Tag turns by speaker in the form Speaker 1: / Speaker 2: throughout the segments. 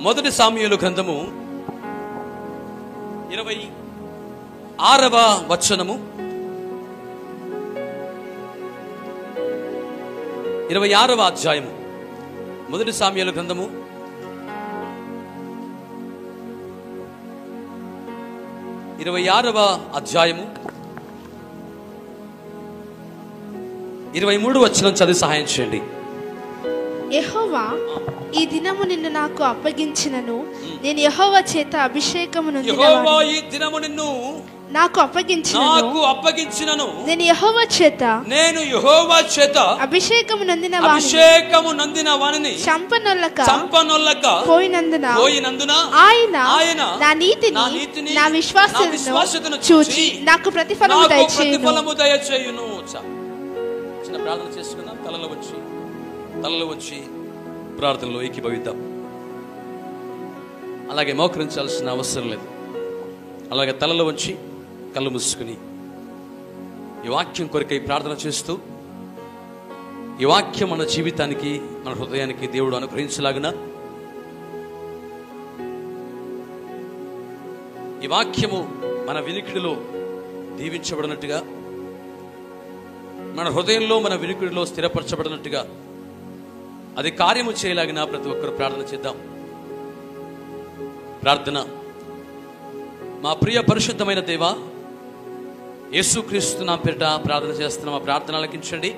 Speaker 1: మొదటి సామ్యూయేలు గ్రంథము 26వ వచనము, 26వ అధ్యాయము. మొదటి సామ్యూయేలు గ్రంథము 26వ అధ్యాయము 23వ వచనం చదివి సహాయం చేయండి.
Speaker 2: యెహోవా ఈ దినము నిన్ను నాకు అప్పగించినను, నేను యెహోవా చేత అభిషేకము నొందినవాడను.
Speaker 1: యెహోవా ఈ దినము నిన్ను
Speaker 2: నాకు అప్పగించినను, నేను యెహోవా చేత అభిషేకము నొందిన వానిని చంపనొల్లక పోయినందున ఆయన నా నీతిని నా విశ్వాసమును చూచి నాకు ప్రతిఫలము దయచేయును.
Speaker 1: చిన్న ప్రార్థన చేసుకుందాం. తలలో వచ్చి ప్రార్థనలో ఏకీభవిద్దాం. అలాగే మోకరించాల్సిన అవసరం లేదు. అలాగే తలలో వచ్చి కళ్ళు మూసుకుని ఈ వాక్యం కొరకై ప్రార్థన చేస్తూ, ఈ వాక్యం మన జీవితానికి, మన హృదయానికి దేవుడు అనుగ్రహించలాగున, ఈ వాక్యము మన వినికిడిలో దీవించబడినట్టుగా, మన హృదయంలో మన వినికిడిలో స్థిరపరచబడినట్టుగా అది కార్యము చేయలాగిన ప్రతి ఒక్కరు ప్రార్థన చేద్దాం. ప్రార్థన. మా ప్రియ పరిశుద్ధమైన దేవా, యేసుక్రీస్తు నామమున పేరిట ప్రార్థన చేస్తున్న మా ప్రార్థన ఆలకించండి.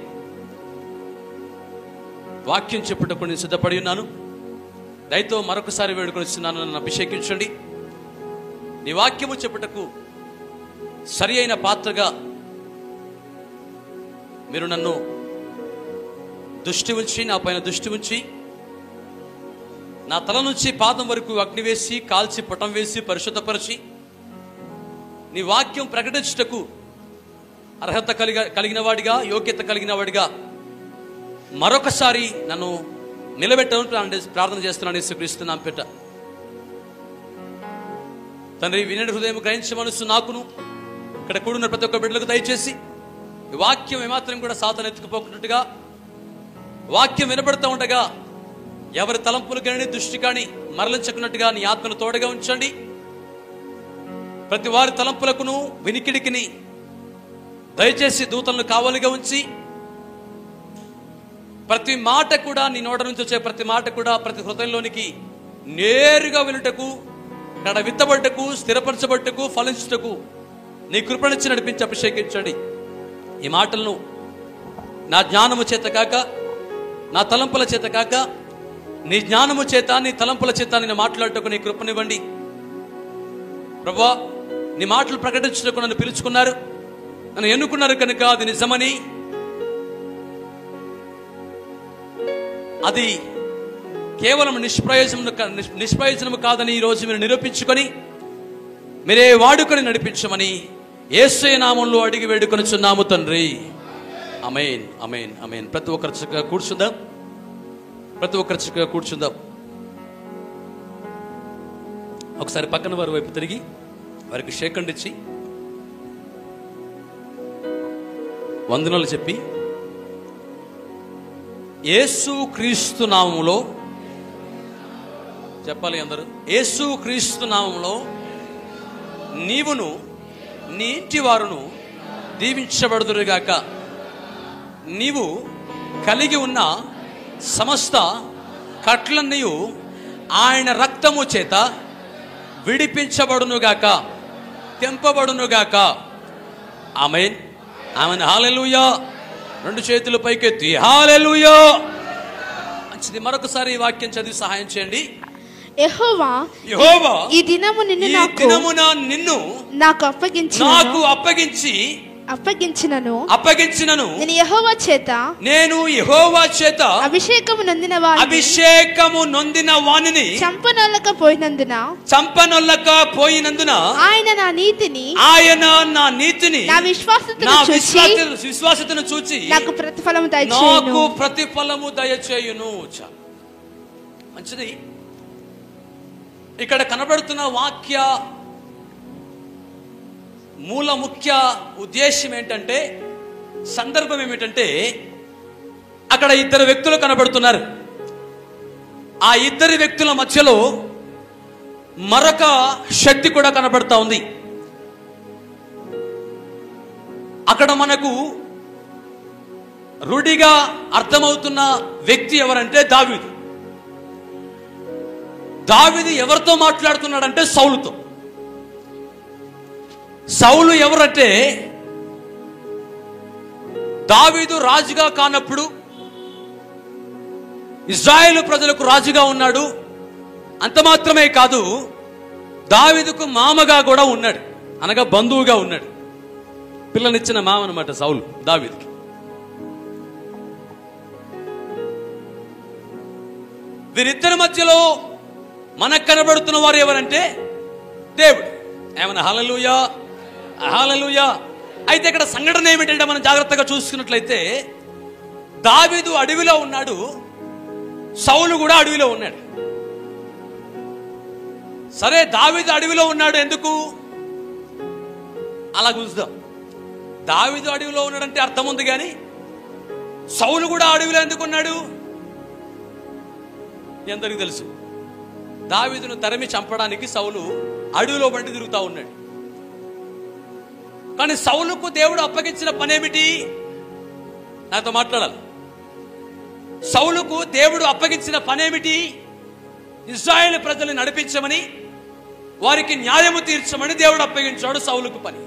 Speaker 1: వాక్యం చెప్పుటకు నేను సిద్ధపడి ఉన్నాను. దయతో మరొకసారి వేడుకొనిస్తున్నాను, నన్ను అభిషేకించండి. నీ వాక్యము చెప్పుటకు సరి అయిన పాత్రగా మీరు నన్ను దృష్టి ఉంచి, నా పైన దృష్టి ఉంచి, నా తల నుంచి పాదం వరకు అగ్ని వేసి, కాల్చి పుటం వేసి, పరిశుద్ధపరిచి నీ వాక్యం ప్రకటించుటకు అర్హత కలిగిన వాడిగా, యోగ్యత కలిగిన వాడిగా మరొకసారి నన్ను నిలబెట్టను ప్రార్థన చేస్తున్నాను. యేసుక్రీస్తు నామమున పేరిట తండ్రి, వినడి హృదయం, గ్రహించే మనస్సు నాకును ఇక్కడ కూడిన ప్రతి ఒక్క బిడ్డలకు దయచేసి ఈ వాక్యం ఏమాత్రం కూడా సాతాను ఎత్తుకుపోకున్నట్టుగా, వాక్యం వినబడుతూ ఉండగా ఎవరి తలంపులు కానీ దృష్టి కానీ మరలించకున్నట్టుగా నీ ఆత్మను తోడుగా ఉంచండి. ప్రతి వారి తలంపులకును వినికిడికిని దయచేసి దూతలను కావలిగా ఉంచి, ప్రతి మాట కూడా నీ నోట నుంచి వచ్చే ప్రతి మాట కూడా ప్రతి హృదయంలోనికి నేరుగా వినుటకు, కడ విత్తబడ్డకు, స్థిరపరచబడ్డకు, ఫలించుటకు నీ కృపణించి నడిపించి అభిషేకించండి. ఈ మాటలను నా జ్ఞానము చేత కాక, నా తలంపుల చేత కాక, నీ జ్ఞానము చేత, నీ తలంపుల చేత నేను మాట్లాడటకు నీ కృపనివ్వండి. ప్రభువా, నీ మాటలు ప్రకటించుటకు నన్ను పిలుచుకున్నారు, నన్ను ఎన్నుకున్నారు కనుక అది నిజమని, అది కేవలం నిష్ప్రయోజనము కాదని ఈరోజు మీరు నిరూపించుకొని మీరే వాడుకొని నడిపించమని యేసయ్య నామములో అడిగి వేడుకొనుచున్నాము తండ్రి. ఆమేన్, ఆమేన్, ఆమేన్. ప్రతి ఒక్కరు చక్కగా కూర్చుందాం. ఒకసారి పక్కన వారి వైపు తిరిగి వారికి షేకండ్ ఇచ్చి వందనాలు చెప్పి, యేసుక్రీస్తు నామములో చెప్పాలి అందరూ. యేసుక్రీస్తు నామములో నీవును నీ ఇంటి వారును దీవించబడుదురుగాక. నీవు కలిగి ఉన్న సమస్త కట్లన్నీ ఆయన రక్తము చేత విడిపించబడునుగాక, తెంపబడునుగాక. ఆమేన్, ఆమేన్. హల్లెలూయా. రెండు చేతులు పైకెత్తి హల్లెలూయా. మంచిది. మరొకసారి ఈ వాక్యం చదివి సహాయం చేయండి.
Speaker 2: యెహోవా ఈ దినము నిన్ను నాకు అప్పగించినను, నేను యెహోవా చేత అభిషేకము నొందిన వానిని చంపనొల్లక పోయినందున ఆయన నా నీతిని నా విశ్వాసతను చూచి నాకు ప్రతిఫలము దయచేయును. మంచిది. ఇక్కడ కనబడుతున్న వాక్య మూల ముఖ్య ఉద్దేశం ఏంటంటే, సందర్భం ఏమిటంటే, అక్కడ ఇద్దరు వ్యక్తులు కనబడుతున్నారు. ఆ ఇద్దరు వ్యక్తుల మధ్యలో
Speaker 1: మరొక శక్తి కూడా కనబడతా ఉంది. అక్కడ మనకు రూఢిగా అర్థమవుతున్న వ్యక్తి ఎవరంటే దావీదు. దావీదు ఎవరితో మాట్లాడుతున్నాడంటే సౌలుతో. సౌలు ఎవరంటే దావీదు రాజుగా కానప్పుడు ఇశ్రాయేలు ప్రజలకు రాజుగా ఉన్నాడు. అంత మాత్రమే కాదు, దావీదుకు మామగా కూడా ఉన్నాడు, అనగా బంధువుగా ఉన్నాడు. పిల్లనిచ్చిన మామ అన్నమాట సౌలు దావీదుకి. వీరిద్దరి మధ్యలో మనకు కనబడుతున్న వారు ఎవరంటే దేవుడు. ఏమన్నా హల్లెలూయా, హల్లెలూయా. అయితే ఇక్కడ సంఘటన ఏమిటంటే మనం జాగ్రత్తగా చూసుకున్నట్లయితే దావీదు అడవిలో ఉన్నాడు, సౌలు కూడా అడవిలో ఉన్నాడు. సరే, దావీదు అడవిలో ఉన్నాడు ఎందుకు అలా చూద్దాం. దావీదు అడవిలో ఉన్నాడంటే అర్థం ఉంది, కానీ సౌలు కూడా అడవిలో ఎందుకు ఉన్నాడు ఎందరికి తెలుసు. దావీదును తరిమి చంపడానికి సౌలు అడవిలో బండి తిరుగుతూ ఉన్నాడు. కానీ సౌలుకు దేవుడు అప్పగించిన పనేమిటి? నాతో మాట్లాడాలి. సౌలుకు దేవుడు అప్పగించిన పనేమిటి? ఇశ్రాయేలు ప్రజల్ని నడిపించమని, వారికి న్యాయము తీర్చమని దేవుడు అప్పగించాడు సౌలుకు పని.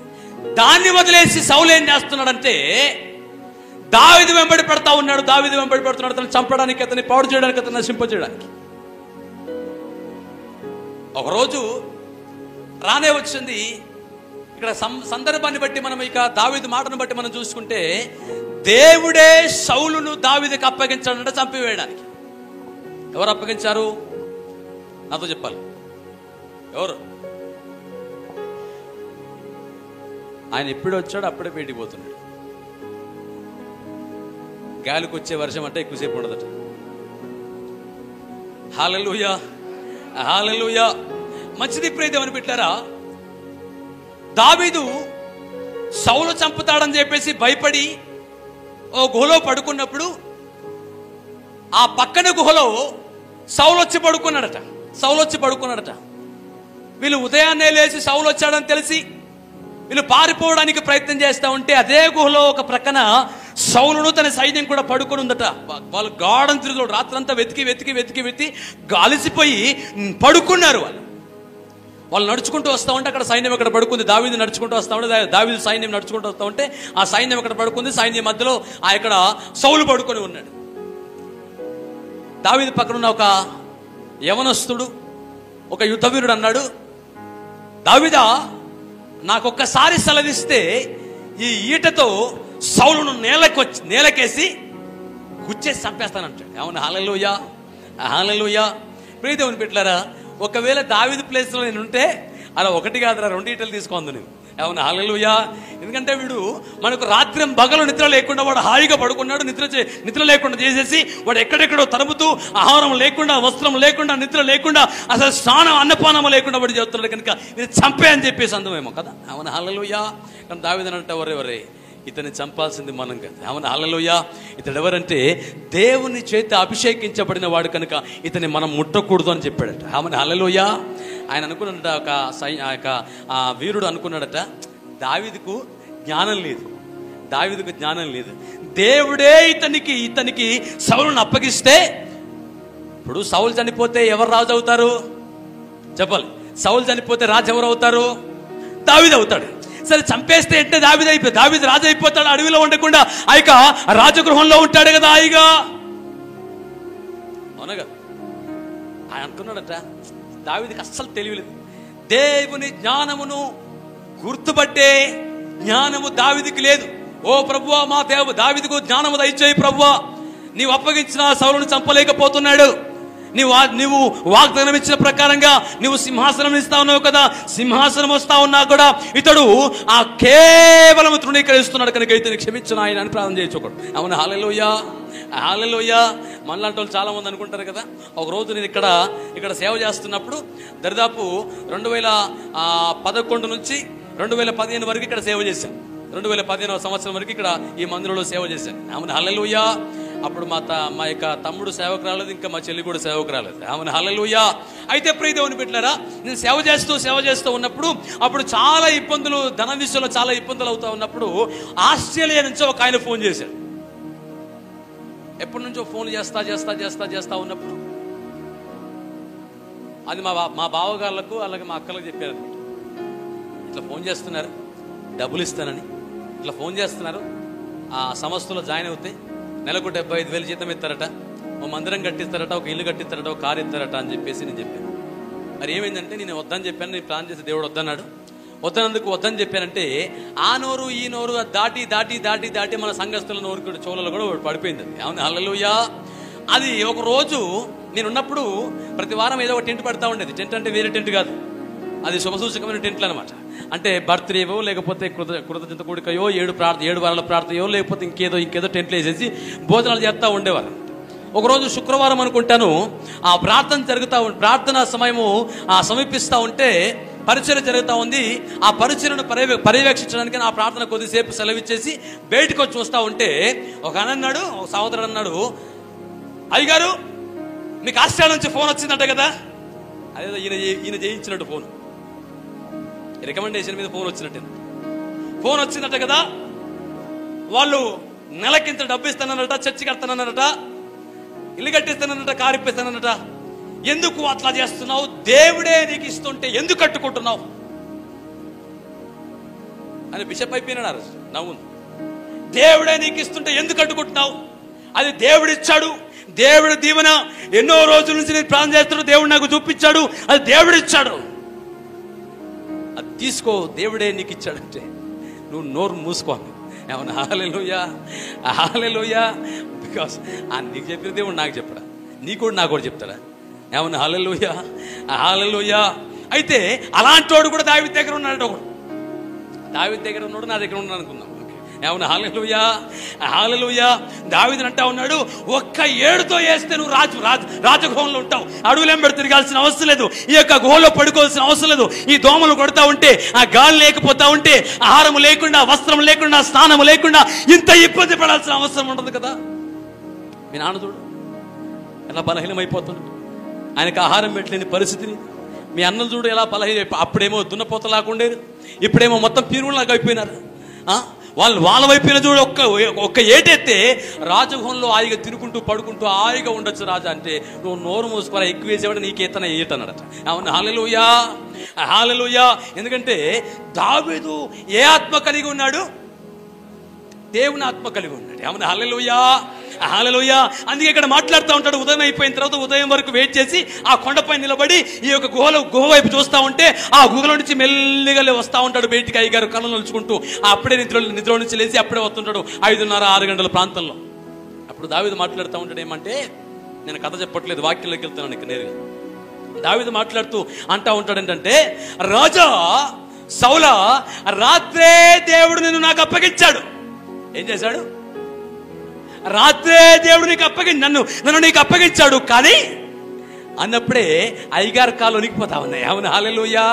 Speaker 1: దాన్ని వదిలేసి సౌలు ఏం చేస్తున్నాడంటే దావీదు వెంబడి పెడతా ఉన్నాడు. దావీదు వెంబడి పెడుతున్నాడు అతను చంపడానికి, అతన్ని పాడు చేయడానికి, అతను నశింపజేయడానికి. ఒకరోజు రానే వచ్చింది. ఇక్కడ సందర్భాన్ని బట్టి మనం, ఇక దావీదు మాటను బట్టి మనం చూసుకుంటే దేవుడే సౌలును దావీదుకి అప్పగించాడంటే చంపివేయడానికి. ఎవరు అప్పగించారు? నాతో చెప్పాలి. ఎవరు? ఆయన ఎప్పుడు వచ్చాడు అప్పుడే బయటికి పోతున్నాడు. గాలికి వచ్చే వర్షం అంటే ఎక్కువసేపు ఉండదట. హల్లెలూయా, హల్లెలూయా. మంచిది ప్రియదేవుని బిడ్డలారా, దావీదు సౌలు చంపుతాడని చెప్పేసి భయపడి ఓ గుహలో పడుకున్నప్పుడు ఆ పక్కన గుహలో సౌలు వచ్చి పడుకున్నాడట. వీళ్ళు ఉదయాన్నే లేచి సౌలు వచ్చాడని తెలిసి వీళ్ళు పారిపోవడానికి ప్రయత్నం చేస్తూ ఉంటే అదే గుహలో ఒక ప్రక్కన సౌలును తన సైన్యం కూడా పడుకొని ఉందట. వాళ్ళు గాఢం తిరుగుతాడు, రాత్రంతా వెతికి గాలిసిపోయి పడుకున్నారు. వాళ్ళు నడుచుకుంటూ వస్తూ ఉంటే అక్కడ సైన్యం అక్కడ పడుకుంది. దావీదు నడుచుకుంటూ వస్తూ ఉంటే దావీదు సైన్యం నడుచుకుంటూ వస్తూ ఉంటే ఆ సైన్యం అక్కడ పడుకుంది. సైన్యం మధ్యలో ఇక్కడ సౌలు పడుకొని ఉన్నాడు. దావీదు పక్కన ఉన్న ఒక యవనస్తుడు, ఒక యుద్ధవీరుడు అన్నాడు, దావీదా, నాకొక్కసారి సెలవిస్తే ఈ ఈటతో సౌలును నేలకేసి గుచ్చేసి చంపేస్తానంటాడు. అవును, హల్లెలూయా, హల్లెలూయా. ప్రియదేవుని బిడ్డలారా, ఒకవేళ దావీదు ప్లేస్లో నేను ఉంటే అలా ఒకటి కాదురా 2 ఈటలు తీసుకోందు నేను. అవును, హల్లెలూయా. ఎందుకంటే వీడు మనకు రాత్రి పగలు నిద్ర లేకుండా వాడు హాయిగా పడుకున్నాడు. నిద్ర లేకుండా చేసేసి వాడు ఎక్కడెక్కడో తరుముతూ ఆహారం లేకుండా, వస్త్రం లేకుండా, నిద్ర లేకుండా, అసలు స్నానం అన్నపానం లేకుండా వాడు చెప్తున్నాడు. కనుక ఇది చంపే అని చెప్పేసి అందమేమో కదా. అవును, హల్లెలూయా. కానీ దావీదు అంటే ఎవరెవరే, ఇతన్ని చంపాల్సింది మనం కదా. అవును, హల్లెలూయా. ఇతడు ఎవరంటే దేవుని చేత అభిషేకించబడిన వాడు కనుక ఇతన్ని మనం ముట్టకూడదు అని చెప్పాడట. అవును, హల్లెలూయా. ఆయన అనుకున్నాడట, ఆ వీరుడు అనుకున్నాడట, దావీదుకు జ్ఞానం లేదు, దేవుడే ఇతనికి సౌలును అప్పగిస్తే, ఇప్పుడు సౌలు చనిపోతే ఎవరు రాజు అవుతారు చెప్పాలి. సౌలు చనిపోతే రాజు ఎవరు అవుతారు? దావీదు అవుతాడు. సరే, చంపేస్తే అంటే దావీదు రాజు అయిపోతాడు. అడవిలో ఉండకుండా రాజగృహంలో ఉంటాడు కదా హాయిగా. అవునగా ఆయన అనుకున్నాడట, దావీదుకి అస్సలు తెలియలేదు. దేవుని జ్ఞానమును గుర్తుపట్టే జ్ఞానము దావీదుకి లేదు. ఓ ప్రభువా, మా దావీదుకు జ్ఞానము దయచేయి ప్రభువా, నీవు అప్పగించిన సౌలును చంపలేకపోతున్నాడు. నీవు వాగ్దానం ఇచ్చిన ప్రకారంగా నువ్వు సింహాసనం ఇస్తా ఉన్నావు కదా, సింహాసనం వస్తా ఉన్నా కూడా ఇతడు ఆ కేవలం తృణీకరిస్తున్నాడు కనుక ఇతను క్షమించిన ఆయన అని ప్రార్థన చేయొచ్చు ఒకడు. అవును, హల్లెలూయా, హల్లెలూయా. మనలాంటి వాళ్ళు చాలా మంది అనుకుంటారు కదా. ఒక రోజు నేను ఇక్కడ సేవ చేస్తున్నప్పుడు దరిదాపు 2011 నుంచి 2015 వరకు ఇక్కడ సేవ చేశాను. 2015వ సంవత్సరం వరకు ఇక్కడ ఈ మందిరంలో సేవ చేశాను. అవును, హల్లెలూయా. అప్పుడు మా యొక్క తమ్ముడు సేవకు రాలేదు, ఇంకా మా చెల్లి కూడా సేవకు రాలేదు. ఆమె హల్లెలూయా. అయితే ప్రియ దేవుని బిడ్డలారా, నేను సేవ చేస్తూ ఉన్నప్పుడు అప్పుడు చాలా ఇబ్బందులు, ధన విషయంలో చాలా ఇబ్బందులు అవుతా ఉన్నప్పుడు ఆస్ట్రేలియా నుంచి ఒక ఆయన ఫోన్ చేశాడు. ఎప్పటి నుంచో ఫోన్ చేస్తా ఉన్నప్పుడు అది మా బావగాళ్ళకు అలాగే మా అక్కలకు చెప్పారు అనమాట. ఇట్లా ఫోన్ చేస్తున్నారు, డబ్బులు ఇస్తానని ఇట్లా ఫోన్ చేస్తున్నారు, ఆ సంస్థలో జాయిన్ అవుతే నెలకు 75,000 జీతం ఇస్తారట, ఓ మందిరం కట్టిస్తారట, ఒక ఇల్లు కట్టిస్తారట, ఒక కారు ఇస్తారట అని చెప్పేసి నేను చెప్పాను. మరి ఏమైందంటే నేను వద్దని చెప్పాను, నేను ప్లాన్ చేసి దేవుడు వద్దన్నాడు. వద్దనందుకు వద్దని చెప్పానంటే ఆ నోరు ఈ నోరు దాటి మన సంఘస్థుల నోరు చోళలో కూడా పడిపోయింది. అవును హల్లెలూయా. అది ఒక రోజు నేను ఉన్నప్పుడు ప్రతి వారం ఏదో ఒక టెంట్ పడతా ఉండేది. టెంట్ అంటే వేరే టెంట్ కాదు, అది శుభసూచకమైన టెంట్లు అనమాట. అంటే బర్త్డేవో లేకపోతే కృతజ్ఞత కూడికయో 7 వారాల ప్రార్థనయో లేకపోతే ఇంకేదో టెంట్లు వేసేసి భోజనాలు చేస్తూ ఉండేవారు. ఒకరోజు శుక్రవారం అనుకుంటాను, ఆ ప్రార్థన సమయము సమీపిస్తూ ఉంటే పరిచర్య జరుగుతూ ఉంది. ఆ పరిచర్యను పర్యవేక్షించడానికి నా ప్రార్థన కొద్దిసేపు సెలవిచ్చేసి బయటకు వచ్చి చూస్తూ ఉంటే ఒక సహోదరుడు అన్నాడు, అయ్యగారు మీకు ఆస్ట్రేలియా నుంచి ఫోన్ వచ్చిందంట కదా. అదే ఈయన చేయించినట్టు ఫోన్, రికమెండేషన్ మీద ఫోన్ వచ్చిందట కదా. వాళ్ళు నెలకింత డబ్బు ఇస్తానన్నట, చర్చి కడతానన్నట, ఇల్లు కట్టిస్తానన్నట, కారు ఇప్పిస్తానన్నట. ఎందుకు అట్లా చేస్తున్నావు? దేవుడే నీకు ఇస్తుంటే ఎందుకు కట్టుకుంటున్నావు అని బిషప్ అయిపోయినాడు. నవ్వు, దేవుడే నీకు ఇస్తుంటే ఎందుకు కట్టుకుంటున్నావు? అది దేవుడిచ్చాడు, దేవుడు దీవెన. ఎన్నో రోజుల నుంచి నేను ప్రార్థన చేస్తున్నాడు, దేవుడు నాకు చూపించాడు, అది దేవుడిచ్చాడు, అది తీసుకో, దేవుడే నీకు ఇచ్చాడంటే నువ్వు నోరు మూసుకోను. ఏమన్నా హల్లెలూయా. బికాస్ నీకు చెప్పిన దేవుడు నాకు చెప్పడా, నాకు కూడా చెప్తాడా? ఏమన్నా హల్లెలూయా. అయితే అలాంటి వాడు కూడా దావీదు దగ్గర ఉన్నాడు. దావీదు దగ్గర ఉన్నాడు, నా దగ్గర ఉన్నాడు అనుకుందాం. ఏమన్నా హల్లెలూయా. దావీదు అంటా ఉన్నాడు, ఒక్క ఏడుతో వేస్తే నువ్వు రాజగృహంలో ఉంటావు, అడుగులెంబడి తిరగాల్సిన అవసరం లేదు, ఈ యొక్క గుహలో పడుకోవాల్సిన అవసరం లేదు. ఈ దోమలు కొడతా ఉంటే, ఆ గాలి లేకపోతా ఉంటే, ఆహారం లేకుండా, వస్త్రం లేకుండా, స్నానం లేకుండా ఇంత ఇబ్బంది పడాల్సిన అవసరం ఉండదు కదా. మీ నాన్న చూడు ఎలా బలహీనమైపోతున్నాడు, ఆయనకు ఆహారం పెట్టలేని పరిస్థితిని. మీ అన్నలు చూడు ఎలా బలహీన, అప్పుడేమో దున్నపోతలాకుండేరు, ఇప్పుడేమో మొత్తం పీరులాగా అయిపోయినారు. వాళ్ళ వైపున చూడు, ఒక్క ఏటెత్తే రాజగృహంలో హాయిగా తినుకుంటూ పడుకుంటూ హాయిగా ఉండొచ్చు రాజా అంటే, నువ్వు నోరు మూసుకోరా, ఎక్కువ వేసేవాడు నీకేతన ఏటన్నాడట. అవును హల్లెలూయా. ఎందుకంటే దావీదు ఏ ఆత్మ కలిగి ఉన్నాడు? దేవుని ఆత్మ కలిగి ఉన్నాడు. అవును హల్లెలూయా. అందుకే ఇక్కడ మాట్లాడుతూ ఉంటాడు, ఉదయం అయిపోయిన తర్వాత ఉదయం వరకు వెయిట్ చేసి ఆ కొండపై నిలబడి ఈ యొక్క గుహ వైపు చూస్తూ ఉంటే ఆ గుహలో నుంచి మెల్లిగా వస్తూ ఉంటాడు బయటికి. అయ్యగారు కళ్ళు నలుచుకుంటూ అప్పుడే నిద్ర నుంచి లేచి అప్పుడే వస్తుంటాడు 5:30-6 గంటల ప్రాంతంలో. అప్పుడు దావీదు మాట్లాడుతూ ఉంటాడు, ఏమంటే నేను కథ చెప్పట్లేదు, వాక్యంలోకి వెళ్తున్నాను ఇక్కడ నేరుగా. దావీదు మాట్లాడుతూ అంటా ఉంటాడు ఏంటంటే, రాజా సౌలా, రాత్రే దేవుడు నిన్ను నాకు అప్పగించాడు. ఏం చేశాడు? రాత్రే దేవుడు నన్ను నీకు అప్పగించాడు. కానీ అన్నప్పుడే అయ్యగారు కాలు వణికిపోతా ఉన్నాయి. అవును హల్లెలూయా.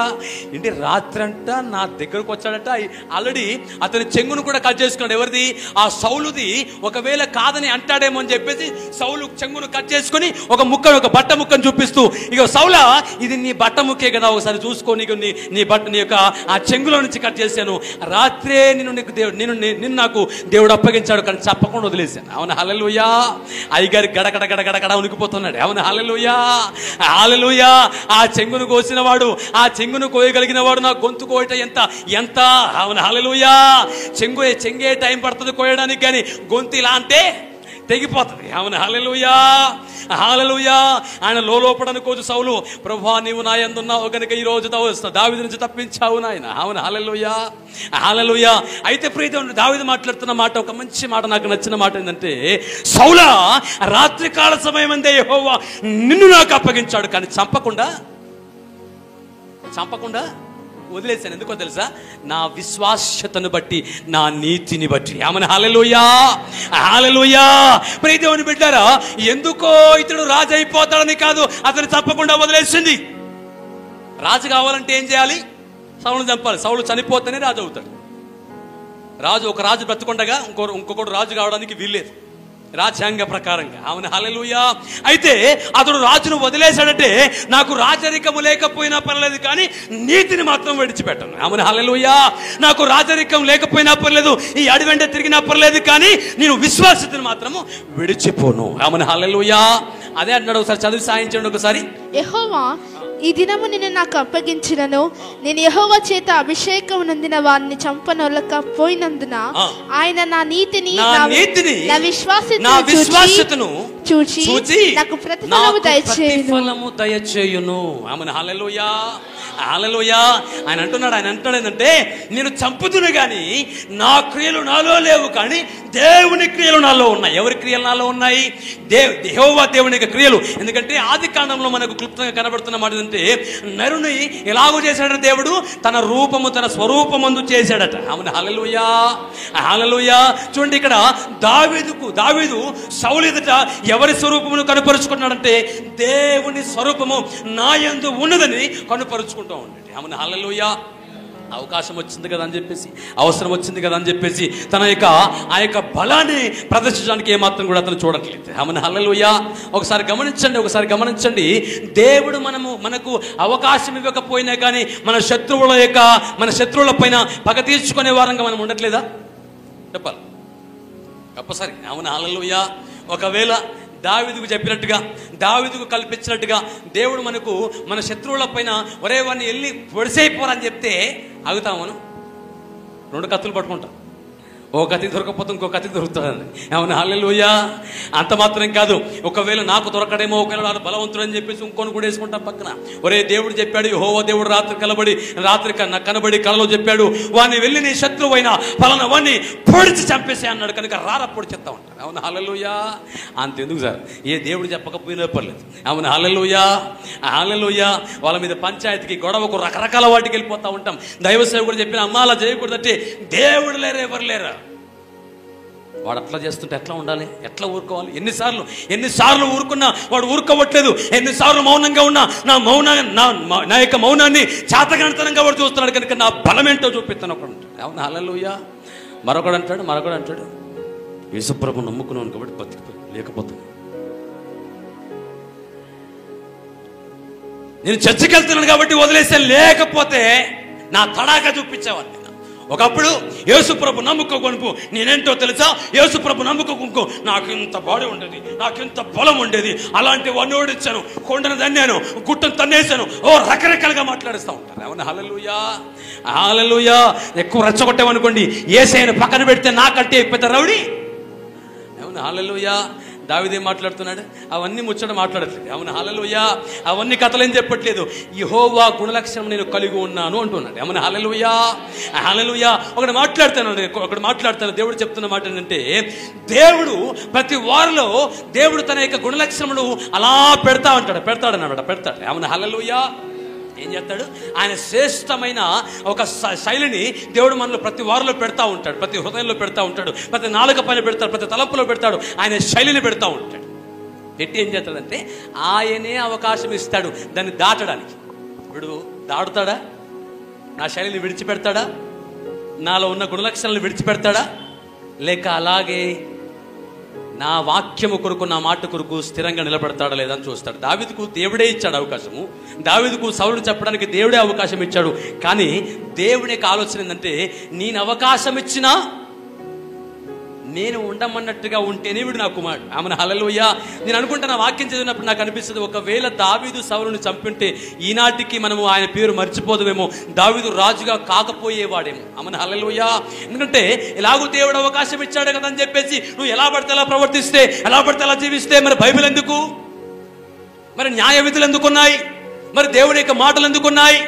Speaker 1: ఏంటి రాత్రంతా నా దగ్గరకు వచ్చాడట. ఆల్రెడీ అతని చెంగును కూడా కట్ చేసుకున్నాడు. ఎవరిది? ఆ సౌలుది. ఒకవేళ కాదని అంటాడేమో అని చెప్పేసి సౌలు చెంగును కట్ చేసుకుని ఒక బట్ట ముక్కను చూపిస్తూ, ఇక సౌలా ఇది నీ బట్ట ముక్కే కదా, ఒకసారి చూసుకో, నీ యొక్క ఆ చెంగులో నుంచి కట్ చేశాను. రాత్రే నిన్ను నాకు దేవుడు అప్పగించాడు, కానీ చెప్పకుండా వదిలేశాను. అవును హల్లెలూయా. అయ్యగారి గడగడ ఉనికిపోతున్నాడు. అవును హల్లెలూయా. ఆ చెంగును కోసిన వాడు, ఆ చెంగును కోయగలిగిన వాడు నా గొంతు కోయట ఎంత. అవును హల్లెలూయా. చెంగే టైం పడుతుంది కోయడానికి, కానీ గొంతు ఇలా అంటే తెగిపోతుంది. అవును హల్లెలూయా. ఆయన లోపల అనుకోవచ్చు సౌలు, ప్రభువా నీవు నా యందున్నావు కనుక ఈ రోజు దావీదు నుంచి తప్పించావు నాయన. అవును హల్లెలూయా. అయితే ప్రియదేవుడు దావీదు మాట్లాడుతున్న మాట, ఒక మంచి మాట, నాకు నచ్చిన మాట ఏంటంటే, సౌలా రాత్రికాల సమయం అందే యెహోవా నిన్ను నాకు అప్పగించాడు, కానీ చంపకుండా వదిలేశాను. ఎందుకో తెలుసా? నా విశ్వాస్యతను బట్టి, నా నీతిని బట్టి. ఆమెను హల్లెలూయా. ప్రియదేవుని బిడ్డారా, ఎందుకో ఇతడు రాజు అయిపోతాడని కాదు, అతను తప్పకుండా వదిలేసింది. రాజు కావాలంటే ఏం చేయాలి? సౌలును చంపాలి. సౌలు చనిపోతేనే రాజు అవుతాడు. ఒక రాజు బ్రతుకుండగా ఇంకొకడు రాజు కావడానికి వీల్లేదు. రాజ్యాంగ ప్రకారంగా. అవును, హల్లెలూయా. అయితే అతడు రాజును వదిలేశాడంటే నాకు రాజరికము లేకపోయినా పర్లేదు కానీ నీతిని మాత్రం విడిచిపెట్టను. అవును, హల్లెలూయా. నాకు రాజరికం లేకపోయినా పర్లేదు, ఈ అడవెంట తిరిగినా పర్లేదు కానీ నేను విశ్వాసతను మాత్రము విడిచిపోను. అవును, హల్లెలూయా. అదే అన్నాడు. ఒకసారి చదివి సాయించండి ఒకసారి.
Speaker 2: యెహోవా ఈ దినము నిన్ను నాకు అప్పగించినను నేను యెహోవా చేత అభిషేకం నొందిన వారిని చంపనొల్లకపోయినందున ఆయన నా నీతిని నా విశ్వాసతను చూచి నాకు ప్రతిఫలము
Speaker 1: దయచేయును. ఆమెను హల్లెలూయా, హల్లెలూయా. ఆయన అంటాడు ఏంటంటే నేను చంపుతును గాని నా క్రియలు నాలో లేవు కానీ దేవుని క్రియలు నాలో ఉన్నాయి. ఎవరి క్రియలు నాలో ఉన్నాయి? యెహోవా దేవుని యొక్క క్రియలు. ఎందుకంటే ఆది కాండంలో మనకు క్లుప్తంగా కనబడుతున్న మాట ఏంటంటే నరుని ఎలాగో చేశాడు దేవుడు, తన రూపము తన స్వరూపమందు చేశాడట. అవును, హల్లెలూయా, హల్లెలూయా. చూడండి ఇక్కడ దావీదు సౌలు ఎదుట ఎవరి స్వరూపమును కనుపరుచుకున్నాడంటే దేవుని స్వరూపము నా యందు ఉన్నదని కనుపరుచుకుంటూ ఉండండి. అవును, హల్లెలూయా. అవకాశం వచ్చింది కదా అని చెప్పేసి, అవసరం వచ్చింది కదా అని చెప్పేసి ఆ యొక్క బలాన్ని ప్రదర్శించడానికి ఏమాత్రం కూడా అతను చూడట్లేదు. అవును, హల్లెలూయా. ఒకసారి గమనించండి. దేవుడు మనకు అవకాశం ఇవ్వకపోయినా కానీ మన శత్రువుల పైన పగ తీర్చుకునే వారంగా మనం ఉండట్లేదా? చెప్పాలి తప్పసరి. అవును, హల్లెలూయా. ఒకవేళ దావీదుకు చెప్పినట్టుగా, దావీదుకు కల్పించినట్టుగా దేవుడు మన శత్రువుల పైన ఒరే వాడిని వెళ్ళి పొడిసైపోరని చెప్తే ఆగుతామను? 2 కత్తులు పట్టుకుంటాం. ఓ కత్తి దొరకకపోతే ఇంకో కత్తి దొరుకుతుందండి. అవును, హల్లెలూయా. అంత మాత్రం కాదు, ఒకవేళ నాకు దొరకడేమో, ఒకవేళ వాళ్ళు బలవంతుడు అని చెప్పేసి ఇంకొని కూడా వేసుకుంటాం పక్కన. ఒరే దేవుడు చెప్పాడు, యెహోవా దేవుడు రాత్రి కనబడి కలలో చెప్పాడు, వాడిని వెళ్ళి నీ శత్రువైన పలానా వాడిని పొడిచి చంపేసి అన్నాడు కనుక రారప్పుడు చెప్తా ఉంటారు. అవును, హల్లెలూయా. అంతెందుకు సార్, ఏ దేవుడు చెప్పకపోయినా పర్లేదు. అవును, హల్లెలూయా, హల్లెలూయా. వాళ్ళ మీద పంచాయతీకి గొడవకు రకరకాల వాటికి వెళ్ళిపోతూ ఉంటాం. దైవ సేవకుడు చెప్పిన అమ్మ అలా చేయకూడదంటే దేవుడు లేరు, ఎవరు లేరా? వాడు అట్లా చేస్తుంటే ఎట్లా ఉండాలి? ఎట్లా ఊరుకోవాలి? ఎన్నిసార్లు ఊరుకున్నా వాడు ఊరుకోవట్లేదు. ఎన్నిసార్లు మౌనంగా ఉన్నా నా యొక్క మౌనాన్ని చాతగానితనంగా వాడు చూస్తున్నాడు కనుక నా బలం ఏంటో చూపిస్తాను ఒకడు అంటాడు. అవును, హల్లెలూయా. మరొకడు అంటాడు యేసుప్రభు నమ్ముకున్నాను కాబట్టి బతికిపోయి, లేకపోతే నేను చర్చికి వెళ్తున్నాను కాబట్టి వదిలేసాను, లేకపోతే నా తడాక చూపించేవాడిని. ఒకప్పుడు యేసుప్రభు నమ్ముకోకొనుపు నేనేంటో తెలుసా? యేసుప్రభు నమ్ముకోకొనుకో నాకు ఇంత బాడీ ఉండేది, నాకు ఇంత బలం ఉండేది, అలాంటి వాడిని ఓడించాను, కొండను తన్నాను, గుట్టను తన్నేశాను, రకరకాలుగా మాట్లాడుతూ ఉంటారు. అవును, హల్లెలూయా, హల్లెలూయా. ఎక్కువ రెచ్చగొట్టామనుకోండి, యేసయ్యను పక్కన పెడితే నాకంటే పెద్ద రౌడీ. అవును, హల్లెలూయా. దావీదు ఏం మాట్లాడుతున్నాడు? అవన్నీ ముచ్చట మాట్లాడట్లేదు. అవును, హల్లెలూయా. అవన్నీ కథలు ఏం చెప్పట్లేదు. యెహోవా గుణలక్షణం నేను కలిగి ఉన్నాను అంటున్నాడు. అవును, హల్లెలూయా, హల్లెలూయా. ఒకటి మాట్లాడతాను. దేవుడు చెప్తున్న మాట ఏంటంటే దేవుడు ప్రతి వారిలో దేవుడు తన యొక్క గుణలక్షణములు అలా పెడతాడు. అవును, హల్లెలూయా. ఏం చేస్తాడు? ఆయన శ్రేష్టమైన ఒక శైలిని దేవుడు మనలో ప్రతి వారిలో పెడతా ఉంటాడు, ప్రతి హృదయంలో పెడతా ఉంటాడు, ప్రతి నాలుక పైన పెడతాడు, ప్రతి తలంపులో పెడతాడు. ఆయన శైలిని పెడతా ఉంటాడు. పెట్టి ఏం చేస్తాడంటే ఆయనే అవకాశం ఇస్తాడు దాన్ని దాటడానికి. వీడు దాడుతాడా? నా శైలిని విడిచిపెడతాడా? నాలో ఉన్న గుణలక్షణాలను విడిచిపెడతాడా? లేక అలాగే నా వాక్యము కొరకు, నా మాట కొరకు స్థిరంగా నిలబడతాడా లేదని చూస్తాడు. దావీదుకు దేవుడే ఇచ్చాడు అవకాశము. దావీదుకు సౌలును చెప్పడానికి దేవుడే అవకాశం ఇచ్చాడు. కానీ దేవుని యొక్క ఆలోచన ఏంటంటే నేను అవకాశం ఇచ్చినా నేను ఉండమన్నట్టుగా ఉంటేనే వీడు నా కుమారుడు. ఆమెను, హల్లెలూయా. నేను అనుకుంటున్న వాక్యం చదివినప్పుడు నాకు అనిపిస్తుంది, ఒకవేళ దావీదు సౌలును చంపుంటే ఈనాటికి మనము ఆయన పేరు మర్చిపోదుమేమో, దావీదు రాజుగా కాకపోయేవాడేమో. ఆమెను, హల్లెలూయా. ఎందుకంటే ఎలాగో దేవుడు అవకాశం ఇచ్చాడు కదా అని చెప్పేసి నువ్వు ఎలా పడితే అలా ప్రవర్తిస్తే, ఎలా పడితే అలా జీవిస్తే మరి బైబిల్ ఎందుకు? మరి న్యాయ విధులు ఎందుకున్నాయి? మరి దేవుడి యొక్క మాటలు ఎందుకున్నాయి?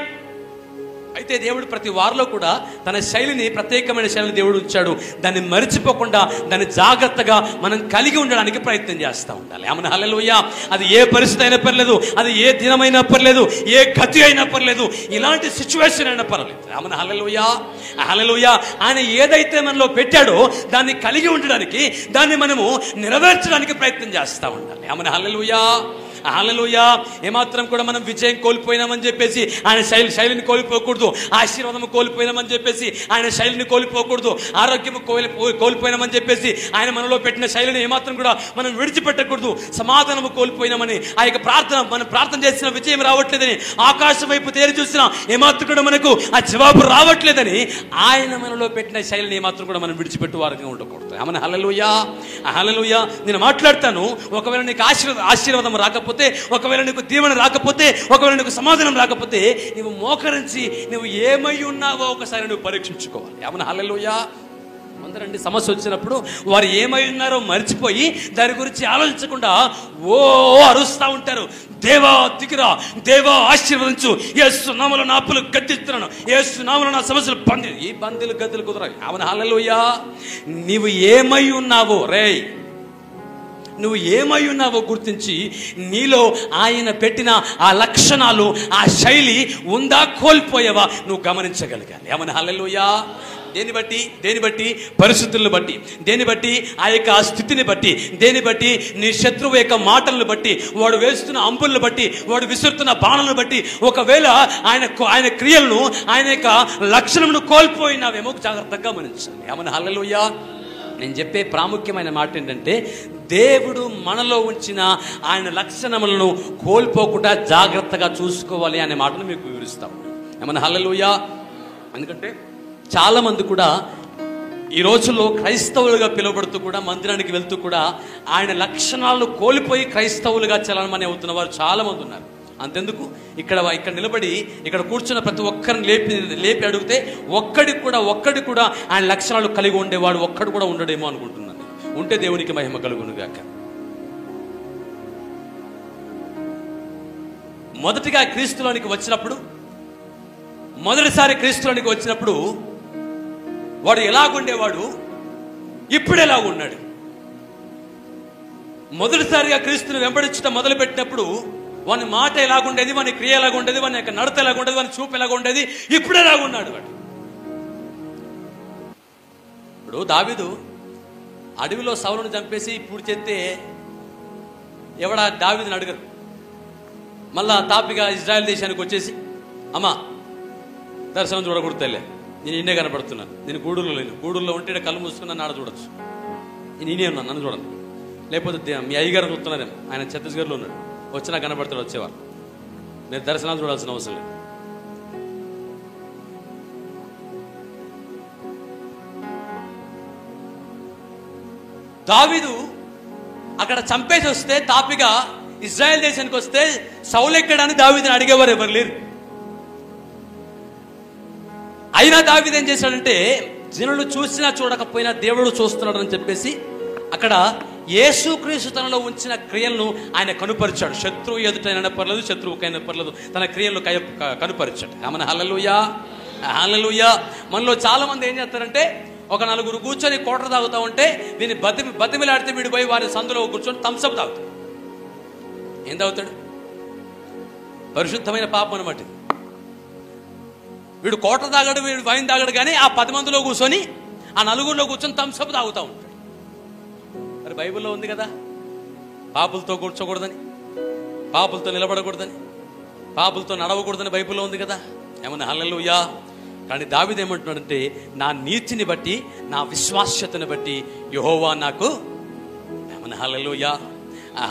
Speaker 1: అయితే దేవుడు ప్రతి వారిలో కూడా తన శైలిని, ప్రత్యేకమైన శైలిని దేవుడు ఉంచాడు. దాన్ని మరిచిపోకుండా దాన్ని జాగ్రత్తగా మనం కలిగి ఉండడానికి ప్రయత్నం చేస్తూ ఉండాలి. ఆమెను, హల్లెలూయా. అది ఏ పరిస్థితి అయినా పర్లేదు, అది ఏ దినమైనా పర్లేదు, ఏ గతి అయినా పర్లేదు, ఇలాంటి సిచ్యువేషన్ అయినా పర్లేదు. ఆమెను, హల్లెలూయా, హల్లెలూయా. ఆయన ఏదైతే మనలో పెట్టాడో దాన్ని కలిగి ఉండడానికి, దాన్ని మనము నెరవేర్చడానికి ప్రయత్నం చేస్తూ ఉండాలి. ఆమెను, హల్లెలూయా. హల్లెలూయా. ఏమాత్రం కూడా మనం విజయం కోల్పోయినామని చెప్పేసి ఆయన శైలిని కోల్పోకూడదు. ఆశీర్వాదం కోల్పోయినామని చెప్పేసి ఆయన శైలిని కోల్పోకూడదు. ఆరోగ్యం కోల్పోయినామని చెప్పేసి ఆయన మనలో పెట్టిన శైలిని ఏమాత్రం కూడా మనం విడిచిపెట్టకూడదు. సమాధానము కోల్పోయినామని ఆ యొక్క మనం ప్రార్థన చేసిన విజయం రావట్లేదని, ఆకాశం వైపు తేరి చూసినా ఏమాత్రం కూడా మనకు ఆ జవాబు రావట్లేదని ఆయన మనలో పెట్టిన శైలిని ఏమాత్రం కూడా మనం విడిచిపెట్టు వారిగా ఉండకూడదు. ఆమె హల్లెలూయా, హల్లెలూయా. నేను మాట్లాడతాను, ఒకవేళ నీకు ఆశీర్వాదం రాకపోతే, ఒకవేళ నీకు దీవెన రాకపోతే, ఒకవేళ నీకు సమాధానం రాకపోతే, నువ్వు మోకరించి నువ్వు ఏమై ఉన్నావో ఒకసారి నువ్వు పరీక్షించుకోవాలి. ఆమె హల్లెలూయా. అందరండి సమస్య వచ్చినప్పుడు వారు ఏమై ఉన్నారో మర్చిపోయి దాని గురించి ఆలోచించకుండా ఓ అరుస్తూ ఉంటారు. దేవా దిగిరా, దేవా ఆశీర్వదించు, యేసు నామములో నా అప్పులు గద్దిస్తున్నాను, యేసు నామములో నా సమస్యలు ఈ బందీలు గద్దెలు కుదరాయి. అవును హల్లెలూయా. నీవు ఏమై ఉన్నావో రేయ్, నువ్వు ఏమై ఉన్నావో గుర్తించి నీలో ఆయన పెట్టిన ఆ లక్షణాలు, ఆ శైలి ఉందా కోల్పోయావా నువ్వు గమనించగలగాలి. ఏమన్నా హల్లెలూయా. దేని బట్టి పరిస్థితులను బట్టి, దేని బట్టి ఆ యొక్క స్థితిని బట్టి, దేని బట్టి నీ శత్రువు యొక్క మాటలను బట్టి, వాడు వేస్తున్న అంపులను బట్టి, వాడు విసురుతున్న బాణలను బట్టి, ఒకవేళ ఆయన క్రియలను, ఆయన యొక్క లక్షణమును కోల్పోయినావేమో జాగ్రత్తగా గమనించాలి. ఏమన్నా హల్లెలూయా. నేను చెప్పే ప్రాముఖ్యమైన మాట ఏంటంటే, దేవుడు మనలో ఉంచిన ఆయన లక్షణములను కోల్పోకుండా జాగ్రత్తగా చూసుకోవాలి అనే మాటను మీకు వివరిస్తాం. ఏమన్నా హల్లెలూయా. ఎందుకంటే చాలామంది కూడా ఈ రోజుల్లో క్రైస్తవులుగా పిలువబడుతూ కూడా, మందిరానికి వెళ్తూ కూడా ఆయన లక్షణాలను కోల్పోయి క్రైస్తవులుగా చలనమని అవుతున్న వారు చాలామంది ఉన్నారు. అంతెందుకు, ఇక్కడ నిలబడి ఇక్కడ కూర్చున్న ప్రతి ఒక్కరిని లేపి అడిగితే ఒక్కడి కూడా ఆయన లక్షణాలు కలిగి ఉండేవాడు ఒక్కడు కూడా ఉండడేమో అనుకుంటున్నాను. ఉంటే దేవునికి మహిమ కలుగును గాక. మొదటిగా క్రీస్తులోనికి వచ్చినప్పుడు, మొదటిసారి క్రీస్తులోనికి వచ్చినప్పుడు వాడు ఎలాగుండేవాడు, ఇప్పుడు ఎలాగున్నాడు? మొదటిసారిగా క్రీస్తుని వెంబడించడం మొదలు పెట్టినప్పుడు వాని మాట ఎలాగుండేది, వాని క్రియ ఎలాగుండేది, వాని యొక్క నడత ఎలాగుండేది, వాని చూపు ఎలాగుండేది, ఇప్పుడు ఎలాగున్నాడు వాడు? ఇప్పుడు దావీదు అడవిలో సౌలును చంపేసి ఇప్పుడు చేస్తే ఎవడా దావీదుని అడగరు. మళ్ళా తాపిగా ఇజ్రాయెల్ దేశానికి వచ్చేసి, అమ్మా దర్శనం చూడకూడదు, నేను ఇన్నే కనపడుతున్నాను, నేను గూడూరులో లేను, గూడూరులో ఉంటే కళ్ళు మూసుకున్నా నాడ చూడొచ్చు, నేను ఇనే ఉన్నాను, నన్ను చూడండి. లేకపోతే మీ అయ్యగారు చూస్తున్నారేమో, ఆయన ఛత్తీస్గఢ్లో ఉన్నాడు, వచ్చినా కనపడతాడు వచ్చేవారు. నేను దర్శనాలు చూడాల్సిన అవసరం లేదు. దావీదు అక్కడ చంపేసి వస్తే, తాపిగా ఇజ్రాయెల్ దేశానికి వస్తే సౌలు ఎక్కడని దావీదుని అడిగేవారు ఎవరు లేరు. అయినా దావీదు ఏం చేశాడంటే, జనులు చూసినా చూడకపోయినా దేవుడు చూస్తున్నాడు అని చెప్పేసి అక్కడ యేసుక్రీస్తు తనలో ఉంచిన క్రియలను ఆయన కనుపరిచాడు. శత్రువు ఎదుటైనా పర్లేదు, శత్రువుకైనా పర్లేదు, తన క్రియలను కనుపరిచాడు. ఆమె హల్లెలూయా, హల్లెలూయా. మనలో చాలా మంది ఏం చేస్తారంటే, ఒక నలుగురు కూర్చొని కోటర్ తాగుతూ ఉంటే వీని బతిమిలాడితే వీడు పోయి వారి సందులో కూర్చొని థమ్సప్ తాగుతాడు. ఏం తాగుతాడు? పరిశుద్ధమైన పాపం అన్నమాట. వీడు కోటర్ తాగడు, వీడు వైన్ తాగడు, కానీ ఆ 10 మందిలో కూర్చొని, ఆ నలుగురిలో కూర్చొని థమ్సప్ తాగుతూ ఉంటాడు. మరి బైబిల్లో ఉంది కదా, పాపులతో కూర్చోకూడదని, పాపులతో నిలబడకూడదని, పాపులతో నడవకూడదని బైబిల్లో ఉంది కదా. ఏమన్నా హల్లెలూయా. కానీ దావీదు ఏమంటున్నాడంటే, నా నీతిని బట్టి, నా విశ్వాస్యతను బట్టి యెహోవా నాకు, ఏమన్నా హల్లెలూయా,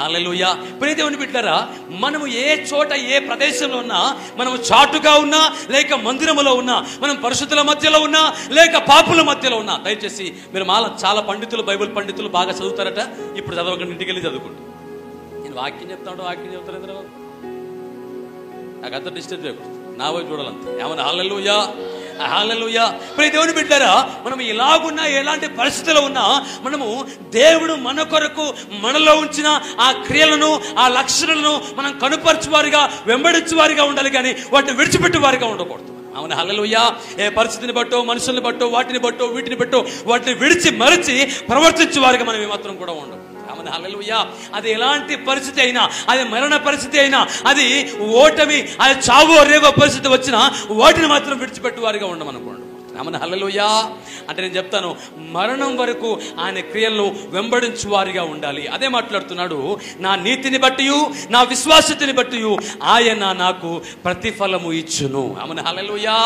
Speaker 1: హల్లెలూయా. ప్రియదేవుని బిడ్డలారా, మనము ఏ చోట ఏ ప్రదేశంలో ఉన్నా, మనము చాటుగా ఉన్నా లేక మందిరములో ఉన్నా, మనం పరిశుద్ధుల మధ్యలో ఉన్నా లేక పాపుల మధ్యలో ఉన్నా, దయచేసి మీరు చాలా పండితులు, బైబిల్ పండితులు బాగా చదువుతారట, ఇప్పుడు చదవకుండా ఇంటికి వెళ్ళి చదువుకుంటారు. నేను వాక్యం చెప్తాడు, వాక్యం చెప్తాను ఎందుకు నాకు అంత డిస్టర్బ్ చేయకూడదు, నా వైపు చూడాలంతే. ఏమన్నా హల్లెలూయా, హల్లెలూయా. ప్రియ దేవుని బిడ్డలారా, మనం ఎలాగున్నా, ఎలాంటి పరిస్థితిలో ఉన్నా, మనము దేవుడు మన కొరకు మనలో ఉంచిన ఆ క్రియలను, ఆ లక్షణాలను మనం కనుపరచువారిగా, వెంబడించువారిగా ఉండాలి, కానీ వాటిని విడిచిపెట్టువారిగా ఉండకూడదు. అవును హల్లెలూయా. ఏ పరిస్థితిని బట్టో, మనుషుల్ని బట్టో, వాటిని బట్టో, వీటిని బట్టో, వాటిని విడిచి మరచి ప్రవర్తించేవారిగా మనం ఏమాత్రం కూడా ఉండదు. అవును హల్లెలూయా. అది ఎలాంటి పరిస్థితి అయినా, అది మరణ పరిస్థితి అయినా, అది ఓటమి, అది చావో రేవో పరిస్థితి వచ్చినా వాటిని మాత్రం విడిచిపెట్టువారిగా ఉండమనుకోండి. Amen hallelujah. అంటే నేను చెప్తాను, మరణం వరకు ఆయన క్రియలను వెంబడించు వారిగా ఉండాలి. అదే మాట్లాడుతున్నాడు, నా నీతిని బట్టి నా విశ్వాసతని బట్టి ఆయన నాకు ప్రతిఫలము ఇచ్చును. Amen hallelujah.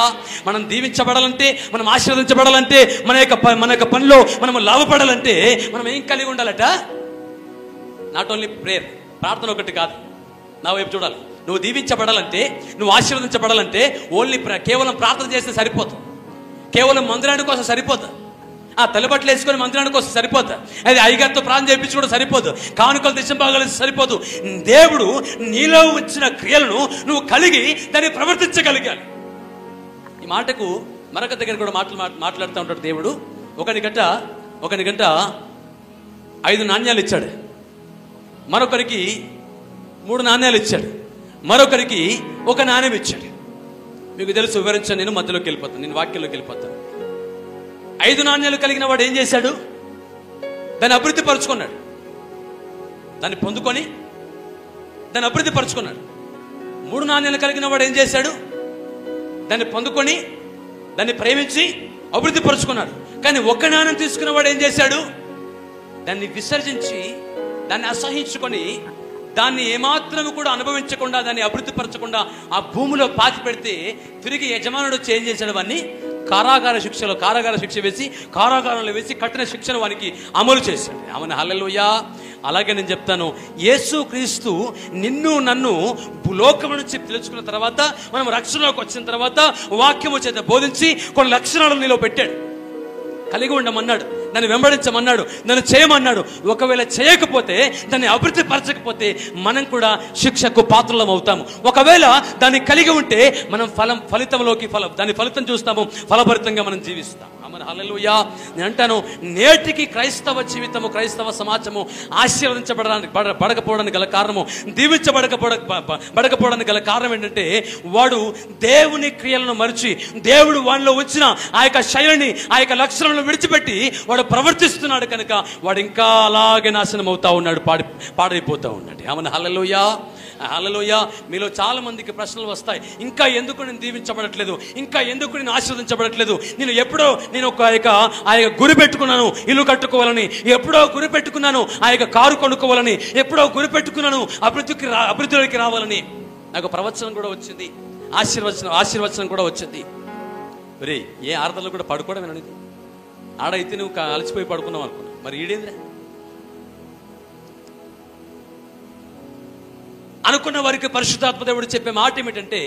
Speaker 1: మనం దీవించబడాలంటే, మనం ఆశీర్వదించబడాలంటే, మన యొక్క పనిలో మనం లాభపడాలంటే మనం ఏం కలిగి ఉండాలట? నాట్ ఓన్లీ ప్రేయర్, ప్రార్థన ఒకటి కాదు. నా వైపు చూడాలి. నువ్వు దీవించబడాలంటే, నువ్వు ఆశీర్వదించబడాలంటే ఓన్లీ కేవలం ప్రార్థన చేస్తే సరిపోతుంది. కేవలం మందిరానికి కోసం సరిపోదు. తలబట్టలు వేసుకొని మందిరానికి కోసం సరిపోదు. అది అయ్యగారితో ప్రార్థన చేయించుకోవడం సరిపోదు. కానుకలు దిశంబాగాలి సరిపోదు. దేవుడు నీలో వచ్చిన క్రియలను నువ్వు కలిగి దాన్ని ప్రవర్తించగలిగాలి. ఈ మాటకు మరొక దగ్గర కూడా మాట్లాడుతూ ఉంటాడు దేవుడు. ఒకని గంట 5 నాణ్యాలు ఇచ్చాడు, మరొకరికి 3 నాణ్యాలు ఇచ్చాడు, మరొకరికి 1 నాణ్యం ఇచ్చాడు. మీకు తెలుసు, వివరించాను. నేను మధ్యలోకి వెళ్ళిపోతాను, నేను వాక్యంలోకి వెళ్ళిపోతాను. 5 నాణ్యాలు కలిగిన వాడు ఏం చేశాడు? దాన్ని అభివృద్ధి పరుచుకున్నాడు, దాన్ని పొందుకొని దాన్ని అభివృద్ధి పరుచుకున్నాడు. 3 నాణ్యాలు కలిగిన వాడు ఏం చేశాడు? దాన్ని పొందుకొని దాన్ని ప్రేమించి అభివృద్ధి పరుచుకున్నాడు. కానీ 1 నాణ్యం తీసుకున్నవాడు ఏం చేశాడు? దాన్ని విసర్జించి, దాన్ని అసహించుకొని, దాన్ని ఏమాత్రం కూడా అనుభవించకుండా, దాన్ని అభివృద్ధి పరచకుండా ఆ భూమిలో పాతి పెడితే తిరిగి యజమానుడు వచ్చి ఏం చేశాడు? వాడిని కారాగార శిక్ష వేసి, కారాగారంలో వేసి కఠిన శిక్షను వానికి అమలు చేశాడు. Amen hallelujah. అలాగే నేను చెప్తాను, యేసు క్రీస్తు నిన్ను నన్ను లోకం నుంచి పిలుచుకున్న తర్వాత, మనం రక్షణలోకి వచ్చిన తర్వాత వాక్యము చేత బోధించి కొన్ని లక్షణాలను నీలో పెట్టాడు. కలిగి ఉండమన్నాడు, నన్ను వెంబడించమన్నాడు, నన్ను చేయమన్నాడు. ఒకవేళ చేయకపోతే, దాన్ని అభివృద్ధి పరచకపోతే మనం కూడా శిక్షకు పాత్రలం అవుతాము. ఒకవేళ దాన్ని కలిగి ఉంటే మనం దాని ఫలితం చూస్తాము, ఫలభరితంగా మనం జీవిస్తాం. ఆమేన్ హల్లెలూయా. నేను అంటాను, నేటికి క్రైస్తవ జీవితము, క్రైస్తవ సమాజము బడకపోవడానికి గల కారణము, బడకపోవడానికి గల కారణం ఏంటంటే, వాడు దేవుని క్రియలను మరిచి, దేవుడు వాడిలో వచ్చిన ఆ యొక్క శైలిని, ఆ యొక్క లక్షణాలను విడిచిపెట్టి వాడు ప్రవర్తిస్తున్నాడు కనుక వాడు ఇంకా అలాగే నాశనం అవుతా ఉన్నాడు, పాడైపోతా ఉన్నాడు. ఆమేన్ హల్లెలూయా. హల్లెలూయా. మీలో చాలా మందికి ప్రశ్నలు వస్తాయి. ఇంకా ఎందుకు నేను దీవించబడట్లేదు? ఇంకా ఎందుకు నేను ఆశీర్వదించబడట్లేదు? నేను ఆ యొక్క గురి పెట్టుకున్నాను, ఇల్లు కట్టుకోవాలని. ఎప్పుడో గురి పెట్టుకున్నాను ఆ యొక్క కారు కొనుక్కోవాలని. ఎప్పుడో గురి పెట్టుకున్నాను అభివృద్ధిలోకి రావాలని. నాకు ప్రవచనం కూడా వచ్చింది, ఆశీర్వచనం కూడా వచ్చింది. మరి ఏ ఆరాధనలో కూడా పడుకోవడం అనేది, ఆడైతే నువ్వు అలసిపోయి పడుకున్నావు అనుకున్నా, మరి ఈడేంద్రా అనుకున్న వారికి పరిశుద్ధాత్మ దేవుడు చెప్పే మాట ఏమిటంటే,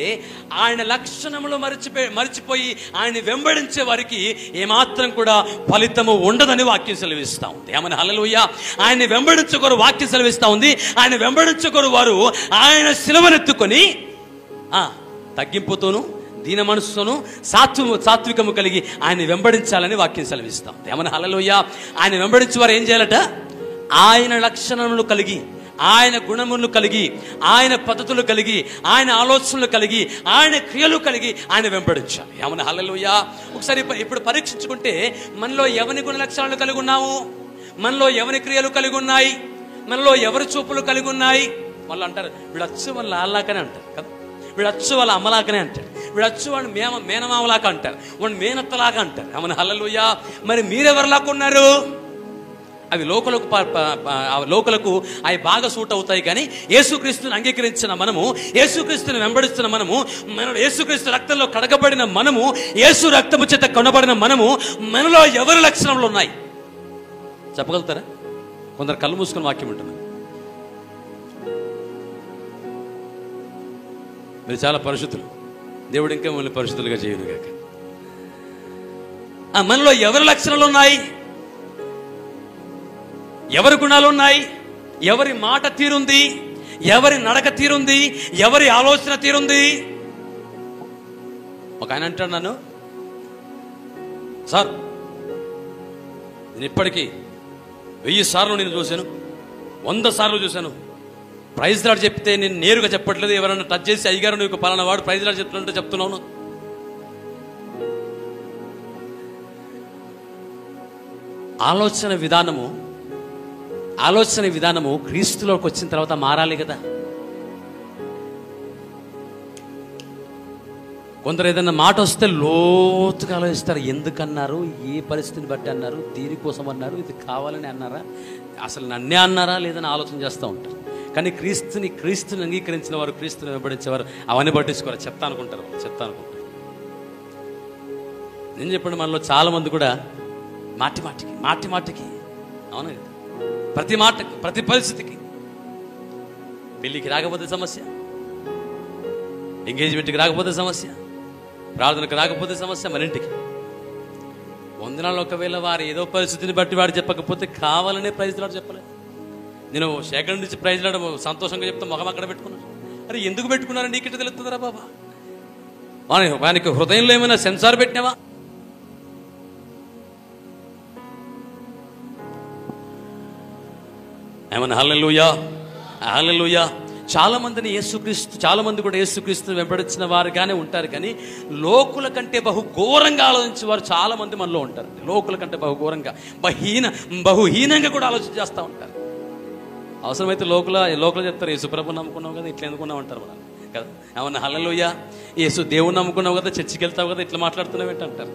Speaker 1: ఆయన లక్షణములు మరిచిపోయి ఆయన వెంబడించే వారికి ఏమాత్రం కూడా ఫలితము ఉండదని వాక్యం సెలవిస్తా ఉంది. ఆమేన్ హల్లెలూయా. ఆయన వెంబడించుకోరు వాక్యం సెలవిస్తా ఉంది. ఆయన వెంబడించుకోరు వారు ఆయన సిలువనెత్తుకొని తగ్గింపుతోను దీన మనసుతోను సాత్వికము కలిగి ఆయన వెంబడించాలని వాక్యం సెలవిస్తాం. ఆమేన్ హల్లెలూయా. ఆయన వెంబడించే వారు ఏం చేయాలట? ఆయన లక్షణములు కలిగి, ఆయన గుణములు కలిగి, ఆయన పద్ధతులు కలిగి, ఆయన ఆలోచనలు కలిగి, ఆయన క్రియలు కలిగి ఆయన వెంబడించాలి. ఆమేన్ హల్లెలూయా. ఒకసారి ఇప్పుడు పరీక్షించుకుంటే మనలో ఎవరి గుణ లక్షణాలు కలిగి ఉన్నాము, మనలో ఎవరి క్రియలు కలిగి ఉన్నాయి, మనలో ఎవరి చూపులు కలిగి ఉన్నాయి. వాళ్ళు అంటారు, వీడచ్చు వాళ్ళ అల్లాకనే అంటారు కదా, వీడచ్చు వాళ్ళ అమ్మలాగానే అంటాడు, వీడచ్చు వాడు మేనమామలాగా అంటారు, వాడు మేనత్తలాగా అంటారు. ఆమేన్ హల్లెలూయా. మరి మీరెవరిలాగా ఉన్నారు? అవి లోకలకు అవి బాగా సూట్ అవుతాయి. కానీ యేసుక్రీస్తుని అంగీకరించిన మనము, యేసుక్రీస్తుని వెంబడిస్తున్న మనము, యేసుక్రీస్తు రక్తంలో కడగబడిన మనము, యేసు రక్తము చేత కొనబడిన మనము, మనలో ఎవరి లక్షణములు ఉన్నాయి చెప్పగలుగుతారా? కొందరు కళ్ళు మూసుకొని వాక్యం ఉంటున్నారు. మీరు చాలా పరిశుద్ధులు, దేవుడు ఇంకా మిమ్మల్ని పరిశుద్ధులుగా చేయను గాక. మనలో ఎవరి లక్షణాలు ఉన్నాయి, ఎవరి గుణాలు ఉన్నాయి, ఎవరి మాట తీరుంది, ఎవరి నడక తీరుంది, ఎవరి ఆలోచన తీరుంది. ఒక ఆయన అంటాడు, నన్ను సార్ నేను ఇప్పటికీ 1000 సార్లు నేను చూశాను, 100 సార్లు చూశాను, ప్రైజ్ లాడ్ చెప్తే నేను నేరుగా చెప్పట్లేదు, ఎవరైనా టచ్ చేసి అయ్యగారు నువ్వు పలానా వాడు ప్రైజ్ లాడ్ చెప్తున్నట్టు చెప్తున్నాను. ఆలోచన విధానము క్రీస్తులోకి వచ్చిన తర్వాత మారాలి కదా. కొందరు ఏదైనా మాట వస్తే లోతుగా ఆలోచిస్తారు. ఎందుకన్నారు, ఏ పరిస్థితిని బట్టి అన్నారు, దీనికోసం అన్నారు, ఇది కావాలని అన్నారా, అసలు నన్నే అన్నారా లేదని ఆలోచన చేస్తూ ఉంటారు. కానీ క్రీస్తుని అంగీకరించిన వారు, క్రీస్తుని వెంబడించేవారు అవన్నీ పట్టించుకోరు. చెప్తా అనుకుంటారు. నేను చెప్పండి, మనలో చాలా మంది కూడా మాటి మాటికి అవునా కదా, ప్రతి మాటకి, ప్రతి పరిస్థితికి, పెళ్ళికి రాకపోతే సమస్య, ఎంగేజ్మెంట్కి రాకపోతే సమస్య, ప్రార్థనకు రాకపోతే సమస్య, మన ఇంటికి వందనాలు. ఒకవేళ వారు ఏదో పరిస్థితిని బట్టి వాడు చెప్పకపోతే కావాలనే ప్రైజ్ లాడు చెప్పలేదు. నేను సెకండ్ నుంచి ప్రైజ్ లాడు సంతోషంగా చెప్తా, మొహం అక్కడ పెట్టుకున్నాను. అరే ఎందుకు పెట్టుకున్నారని నీకిట తెలుస్తుందిరా బాబా? వానికి హృదయంలో ఏమైనా సెన్సార్ పెట్టినావా? ఏమన్నా హల్లెలూయా. చాలా మంది కూడా యేసుక్రీస్తుని వెంబడించిన వారుగానే ఉంటారు. కానీ లోకుల కంటే బహు ఘోరంగా ఆలోచించే వారు చాలా మంది మనలో ఉంటారు. లోకుల కంటే బహుఘోరంగా, బహుహీనంగా కూడా ఆలోచన చేస్తూ ఉంటారు. అవసరమైతే లోకలు చెప్తారు, యేసు ప్రభు నమ్ముకున్నావు కదా, ఇట్లా ఎందుకున్నావు అంటారు మనం కదా. ఏమన్నా హల్లెలూయా. యేసు దేవుని నమ్ముకున్నావు కదా, చర్చికి వెళ్తావు కదా, ఇట్లా మాట్లాడుతున్నావు ఏంటంటారు.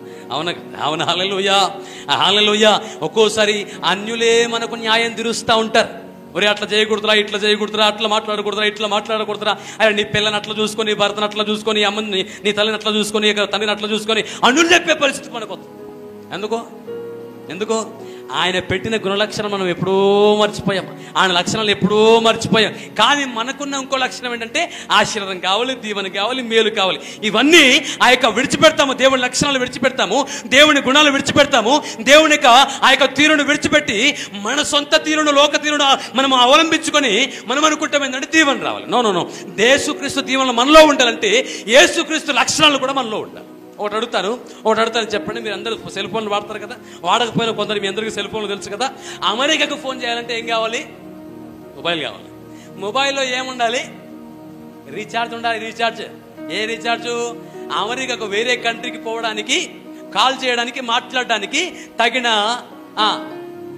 Speaker 1: అవునా హల్లెలూయా. ఒక్కోసారి అన్యులే మనకు న్యాయం తీరుస్తూ ఉంటారు. ఒరే అట్లా చేయకూడదురా, ఇట్లా చేయకూడదురా, అట్లా మాట్లాడకూడదురా, ఇట్లా మాట్లాడకూడదురా, అరే నీ పిల్లని అట్లా చూసుకొని, భర్తను అట్లా చూసుకొని, అమ్మని నీ తల్లిని అట్లా చూసుకొని, తండ్రిని అట్లా చూసుకొని అన్నులు చెప్పే పరిస్థితి మనకు. ఎందుకో ఆయన పెట్టిన గుణలక్షణం మనం ఎప్పుడో మర్చిపోయాం. ఆయన లక్షణాలు ఎప్పుడో మర్చిపోయాం. కానీ మనకున్న ఇంకో లక్షణం ఏంటంటే ఆశీర్వాదం కావాలి, దీవెన కావాలి, మేలు కావాలి. ఇవన్నీ ఆ యొక్క విడిచిపెడతాము. దేవుని లక్షణాలు విడిచిపెడతాము, దేవుని గుణాలు విడిచిపెడతాము, దేవుని ఆ యొక్క తీరును విడిచిపెట్టి మన సొంత తీరును, లోక తీరును మనం అవలంబించుకొని మనం అనుకుంటాం ఏంటంటే దీవెన రావాలి. నో. యేసుక్రీస్తు దీవెనలు మనలో ఉండాలంటే యేసుక్రీస్తు లక్షణాలు కూడా మనలో ఉండాలి. ఒకటి అడుగుతాను చెప్పండి. మీరు అందరూ సెల్ ఫోన్లు వాడతారు కదా, వాడకపోయినా కొందరు మీ అందరికీ సెల్ ఫోన్లు తెలుసు కదా. అమెరికాకు ఫోన్ చేయాలంటే ఏం కావాలి? మొబైల్ కావాలి. మొబైల్లో ఏముండాలి? రీఛార్జ్ ఉండాలి. ఏ రీఛార్జ్? అమెరికాకు వేరే కంట్రీకి పోవడానికి, కాల్ చేయడానికి, మాట్లాడడానికి తగిన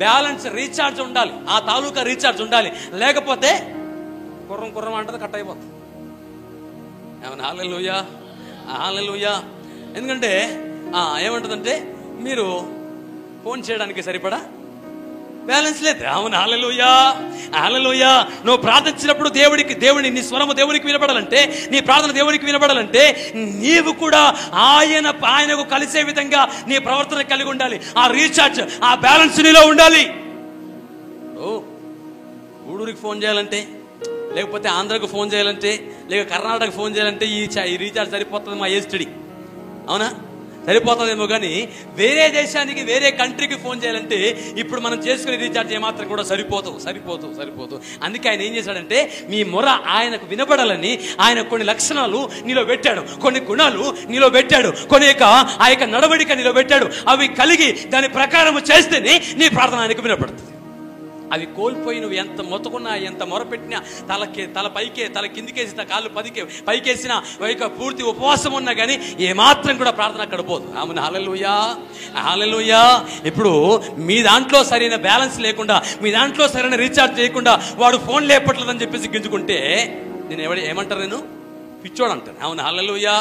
Speaker 1: బ్యాలెన్స్ రీఛార్జ్ ఉండాలి. ఆ తాలూకా రీఛార్జ్ ఉండాలి. లేకపోతే కుర్రం అంటది, కట్ అయిపోతుంది. ఏమన్నా హల్లెలూయా. ఎందుకంటే ఏమంటుందంటే మీరు ఫోన్ చేయడానికి సరిపడా బ్యాలెన్స్ లేదు. అవును హల్లెలూయా. నువ్వు ప్రార్థించినప్పుడు దేవుని నీ స్వరము దేవునికి వినపడాలంటే, నీ ప్రార్థన దేవునికి వినపడాలంటే నీవు కూడా ఆయనకు కలిసే విధంగా నీ ప్రవర్తన కలిగి ఉండాలి. ఆ రీఛార్జ్, ఆ బ్యాలెన్స్ నీలో ఉండాలి. గూడూరికి ఫోన్ చేయాలంటే, లేకపోతే ఆంధ్రాకు ఫోన్ చేయాలంటే, లేక కర్ణాటక ఫోన్ చేయాలంటే ఈ రీఛార్జ్ సరిపోతుంది మా ఏస్టడీ. అవునా? సరిపోతుందేమో. కానీ వేరే దేశానికి, వేరే కంట్రీకి ఫోన్ చేయాలంటే ఇప్పుడు మనం చేసుకునే రీఛార్జ్ ఏమాత్రం కూడా సరిపోతూ. అందుకే ఆయన ఏం చేశాడంటే మీ మొర ఆయనకు వినపడాలని ఆయన కొన్ని లక్షణాలు నీలో పెట్టాడు, కొన్ని గుణాలు నీలో పెట్టాడు, కొన్ని ఆ యొక్క నడవడిక నీలో పెట్టాడు. అవి కలిగి దాని ప్రకారం చేస్తేనే నీ ప్రార్థన ఆయనకు వినపడుతుంది. అవి కోల్పోయి నువ్వు ఎంత మొత్తుకున్నా, ఎంత మొరపెట్టినా, తల కిందికేసి కాళ్ళు పైకేసిన పూర్తి ఉపవాసం ఉన్నా కానీ ఏమాత్రం కూడా ప్రార్థన అక్కడ పోదు. ఆమెను హల్లెలూయా. ఇప్పుడు మీ దాంట్లో సరైన బ్యాలెన్స్ లేకుండా, మీ దాంట్లో సరైన రీఛార్జ్ చేయకుండా వాడు ఫోన్ లేపట్లేదని చెప్పేసి గింజుకుంటే ఏమంటారు? నేను పిచ్చోడు అంటాను. అవును హల్లెలూయా.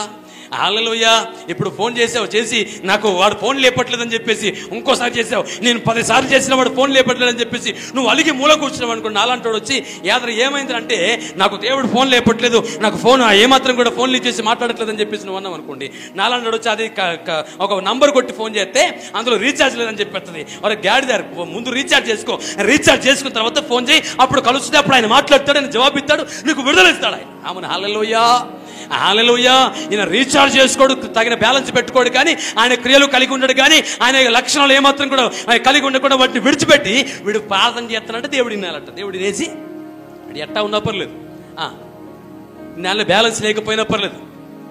Speaker 1: ఇప్పుడు ఫోన్ చేసి నాకు వాడు ఫోన్ లేపట్లేదని చెప్పేసి ఇంకోసారి చేసావు, నేను 10 సార్లు చేసిన వాడు ఫోన్ లేపట్లేదని చెప్పేసి నువ్వు అలిగి మూల కూర్చున్నావు అనుకోండి. నాలంటోడు వచ్చి ఏమైందంటే నాకు దేవుడు ఫోన్ లేపట్లేదు, నాకు ఫోన్ ఏమాత్రం కూడా ఫోన్లు చేసి మాట్లాడట్లేదని చెప్పేసి నువ్వు అన్నావు అనుకోండి. నాలంటోడు వచ్చి అది ఒక నంబర్ కొట్టి ఫోన్ చేస్తే అందులో రీఛార్జ్ లేదని చెప్పేస్తుంది. వాళ్ళకి గాడిదారు, ముందు రీఛార్జ్ చేసుకున్న తర్వాత ఫోన్ చేయి, అప్పుడు కలుస్తుంది, అప్పుడు ఆయన మాట్లాడతాడు, ఆయన జవాబు ఇస్తాడు, నీకు విడుదల ఇస్తాడు ఆయన. ఆమెను హల్లెలూయా. ఈయన రీఛార్జ్ చేసుకోడు, తగిన బ్యాలెన్స్ పెట్టుకోడు, కానీ ఆయన క్రియలు కలిగి ఉండడు, కానీ ఆయన లక్షణాలు ఏమాత్రం కూడా కలిగి ఉండకుండా వాటిని విడిచిపెట్టి వీడు ప్రార్థన చేస్తానంటే దేవుడు వినాలంట. దేవుడు వినేసి అది ఎట్టా ఉన్నా పర్లేదు, ఆయన బ్యాలెన్స్ లేకపోయినా పర్లేదు,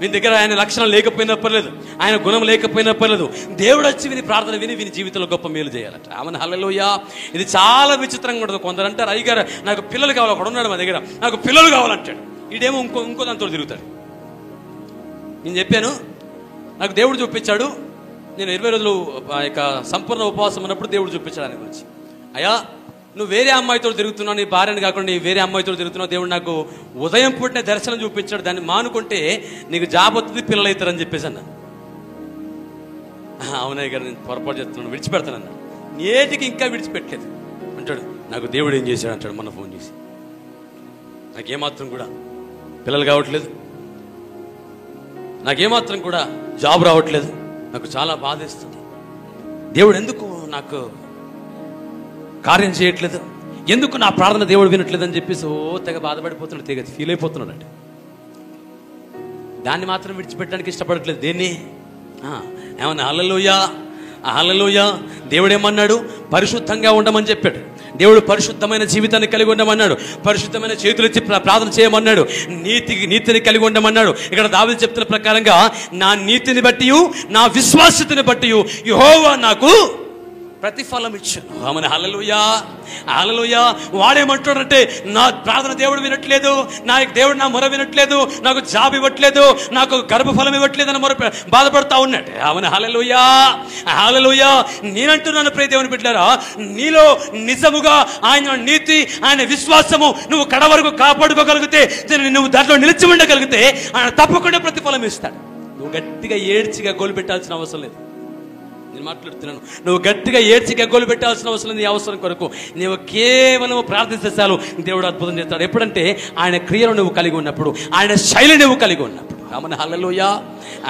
Speaker 1: వీని దగ్గర ఆయన లక్షణాలు లేకపోయినా పర్లేదు, ఆయన గుణం లేకపోయినా పర్లేదు, దేవుడు వచ్చి విని ప్రార్థన విని జీవితంలో గొప్ప మేలు చేయాలట. ఆమెను హల్లెలూయా. ఇది చాలా విచిత్రంగా ఉంటుంది. కొందరు అంటారు, అయ్యగారు నాకు పిల్లలు కావాలి, ఒకడు ఉన్నాడు మా దగ్గర, నాకు పిల్లలు కావాలంటాడు. ఇదేమో ఇంకో దాంతో తిరుగుతాడు. నేను చెప్పాను, నాకు దేవుడు చూపించాడు. నేను 20 రోజులు ఆ యొక్క సంపూర్ణ ఉపవాసం ఉన్నప్పుడు దేవుడు చూపించాడు ఆయన గురించి. అయ్యా నువ్వు వేరే అమ్మాయితో తిరుగుతున్నావు, నీ భార్యని కాకుండా నీ వేరే అమ్మాయితో తిరుగుతున్నావు, దేవుడు నాకు ఉదయం పూటనే దర్శనం చూపించాడు, దాన్ని మానుకుంటే నీకు జాబ్ వస్తుంది, పిల్లలు అవుతారని చెప్పేసి అన్నాను. అవునయ్య గారు నేను పొరపాటు చేస్తున్నాను, విడిచిపెడతానన్నా. నేటికి ఇంకా విడిచిపెట్టలేదు అంటాడు. నాకు దేవుడు ఏం చేశాడు అంటాడు మొన్న ఫోన్ చేసి. నాకేమాత్రం కూడా పిల్లలు కావట్లేదు, నాకేమాత్రం కూడా జాబ్ రావట్లేదు, నాకు చాలా బాధేస్తుంది. దేవుడు ఎందుకు నాకు కార్యం చేయట్లేదు, ఎందుకు నా ప్రార్థన దేవుడు వినట్లేదు అని చెప్పేసి తెగ బాధపడిపోతున్నాడు, తెగ ఫీల్ అయిపోతున్నాడు అంటే. దాన్ని మాత్రం విడిచిపెట్టడానికి ఇష్టపడట్లేదు. దేన్ని? ఏమన్నా హల్లెలూయా, హల్లెలూయా. దేవుడు ఏమన్నాడు? పరిశుద్ధంగా ఉండమని చెప్పాడు. దేవుడు పరిశుద్ధమైన జీవితాన్ని కలిగి ఉండమన్నాడు, పరిశుద్ధమైన చేతులు ఎత్తి ప్రార్థన చేయమన్నాడు, నీతిని కలిగి ఉండమన్నాడు. ఇక్కడ దావీదు చెప్తున్న ప్రకారంగా నా నీతిని బట్టి నా విశ్వాసతని బట్టి యెహోవా నాకు ప్రతిఫలం ఇచ్చాను. ఆమెను హల్లెలూయా, హల్లెలూయా. వాడేమంటాడంటే నా ప్రార్థన దేవుడు వినట్లేదు, దేవుడు నా మొర వినట్లేదు, నాకు జాబ్ ఇవ్వట్లేదు, నాకు గర్భఫలం ఇవ్వట్లేదు అని మొర బాధపడతా ఉన్నట్టు. ఆమెను హల్లెలూయా, హల్లెలూయా. నేనంటున్నాను ప్రియ దేవుని బిడ్డలారా, నీలో నిజముగా ఆయన నీతి, ఆయన విశ్వాసము నువ్వు కడ వరకు కాపాడుకోగలిగితే, నువ్వు దాంట్లో నిలిచి ఉండగలిగితే ఆయన తప్పకుండా ప్రతిఫలం ఇస్తాడు. నువ్వు గట్టిగా ఏడ్చిగా గోలు పెట్టాల్సిన అవసరం లేదు. నేను మాట్లాడుతున్నాను, నువ్వు గట్టిగా ఏడ్చి గగ్గోలు పెట్టాల్సిన అవసరం, నీ అవసరం కొరకు నువ్వు కేవలం ప్రార్థిస్తే చాలు, దేవుడు అద్భుతం చేస్తాడు. ఎప్పుడంటే ఆయన క్రియలు నువ్వు కలిగి ఉన్నప్పుడు, ఆయన శైలి నువ్వు కలిగి ఉన్నప్పుడు. ఆమెను హల్లెలూయా,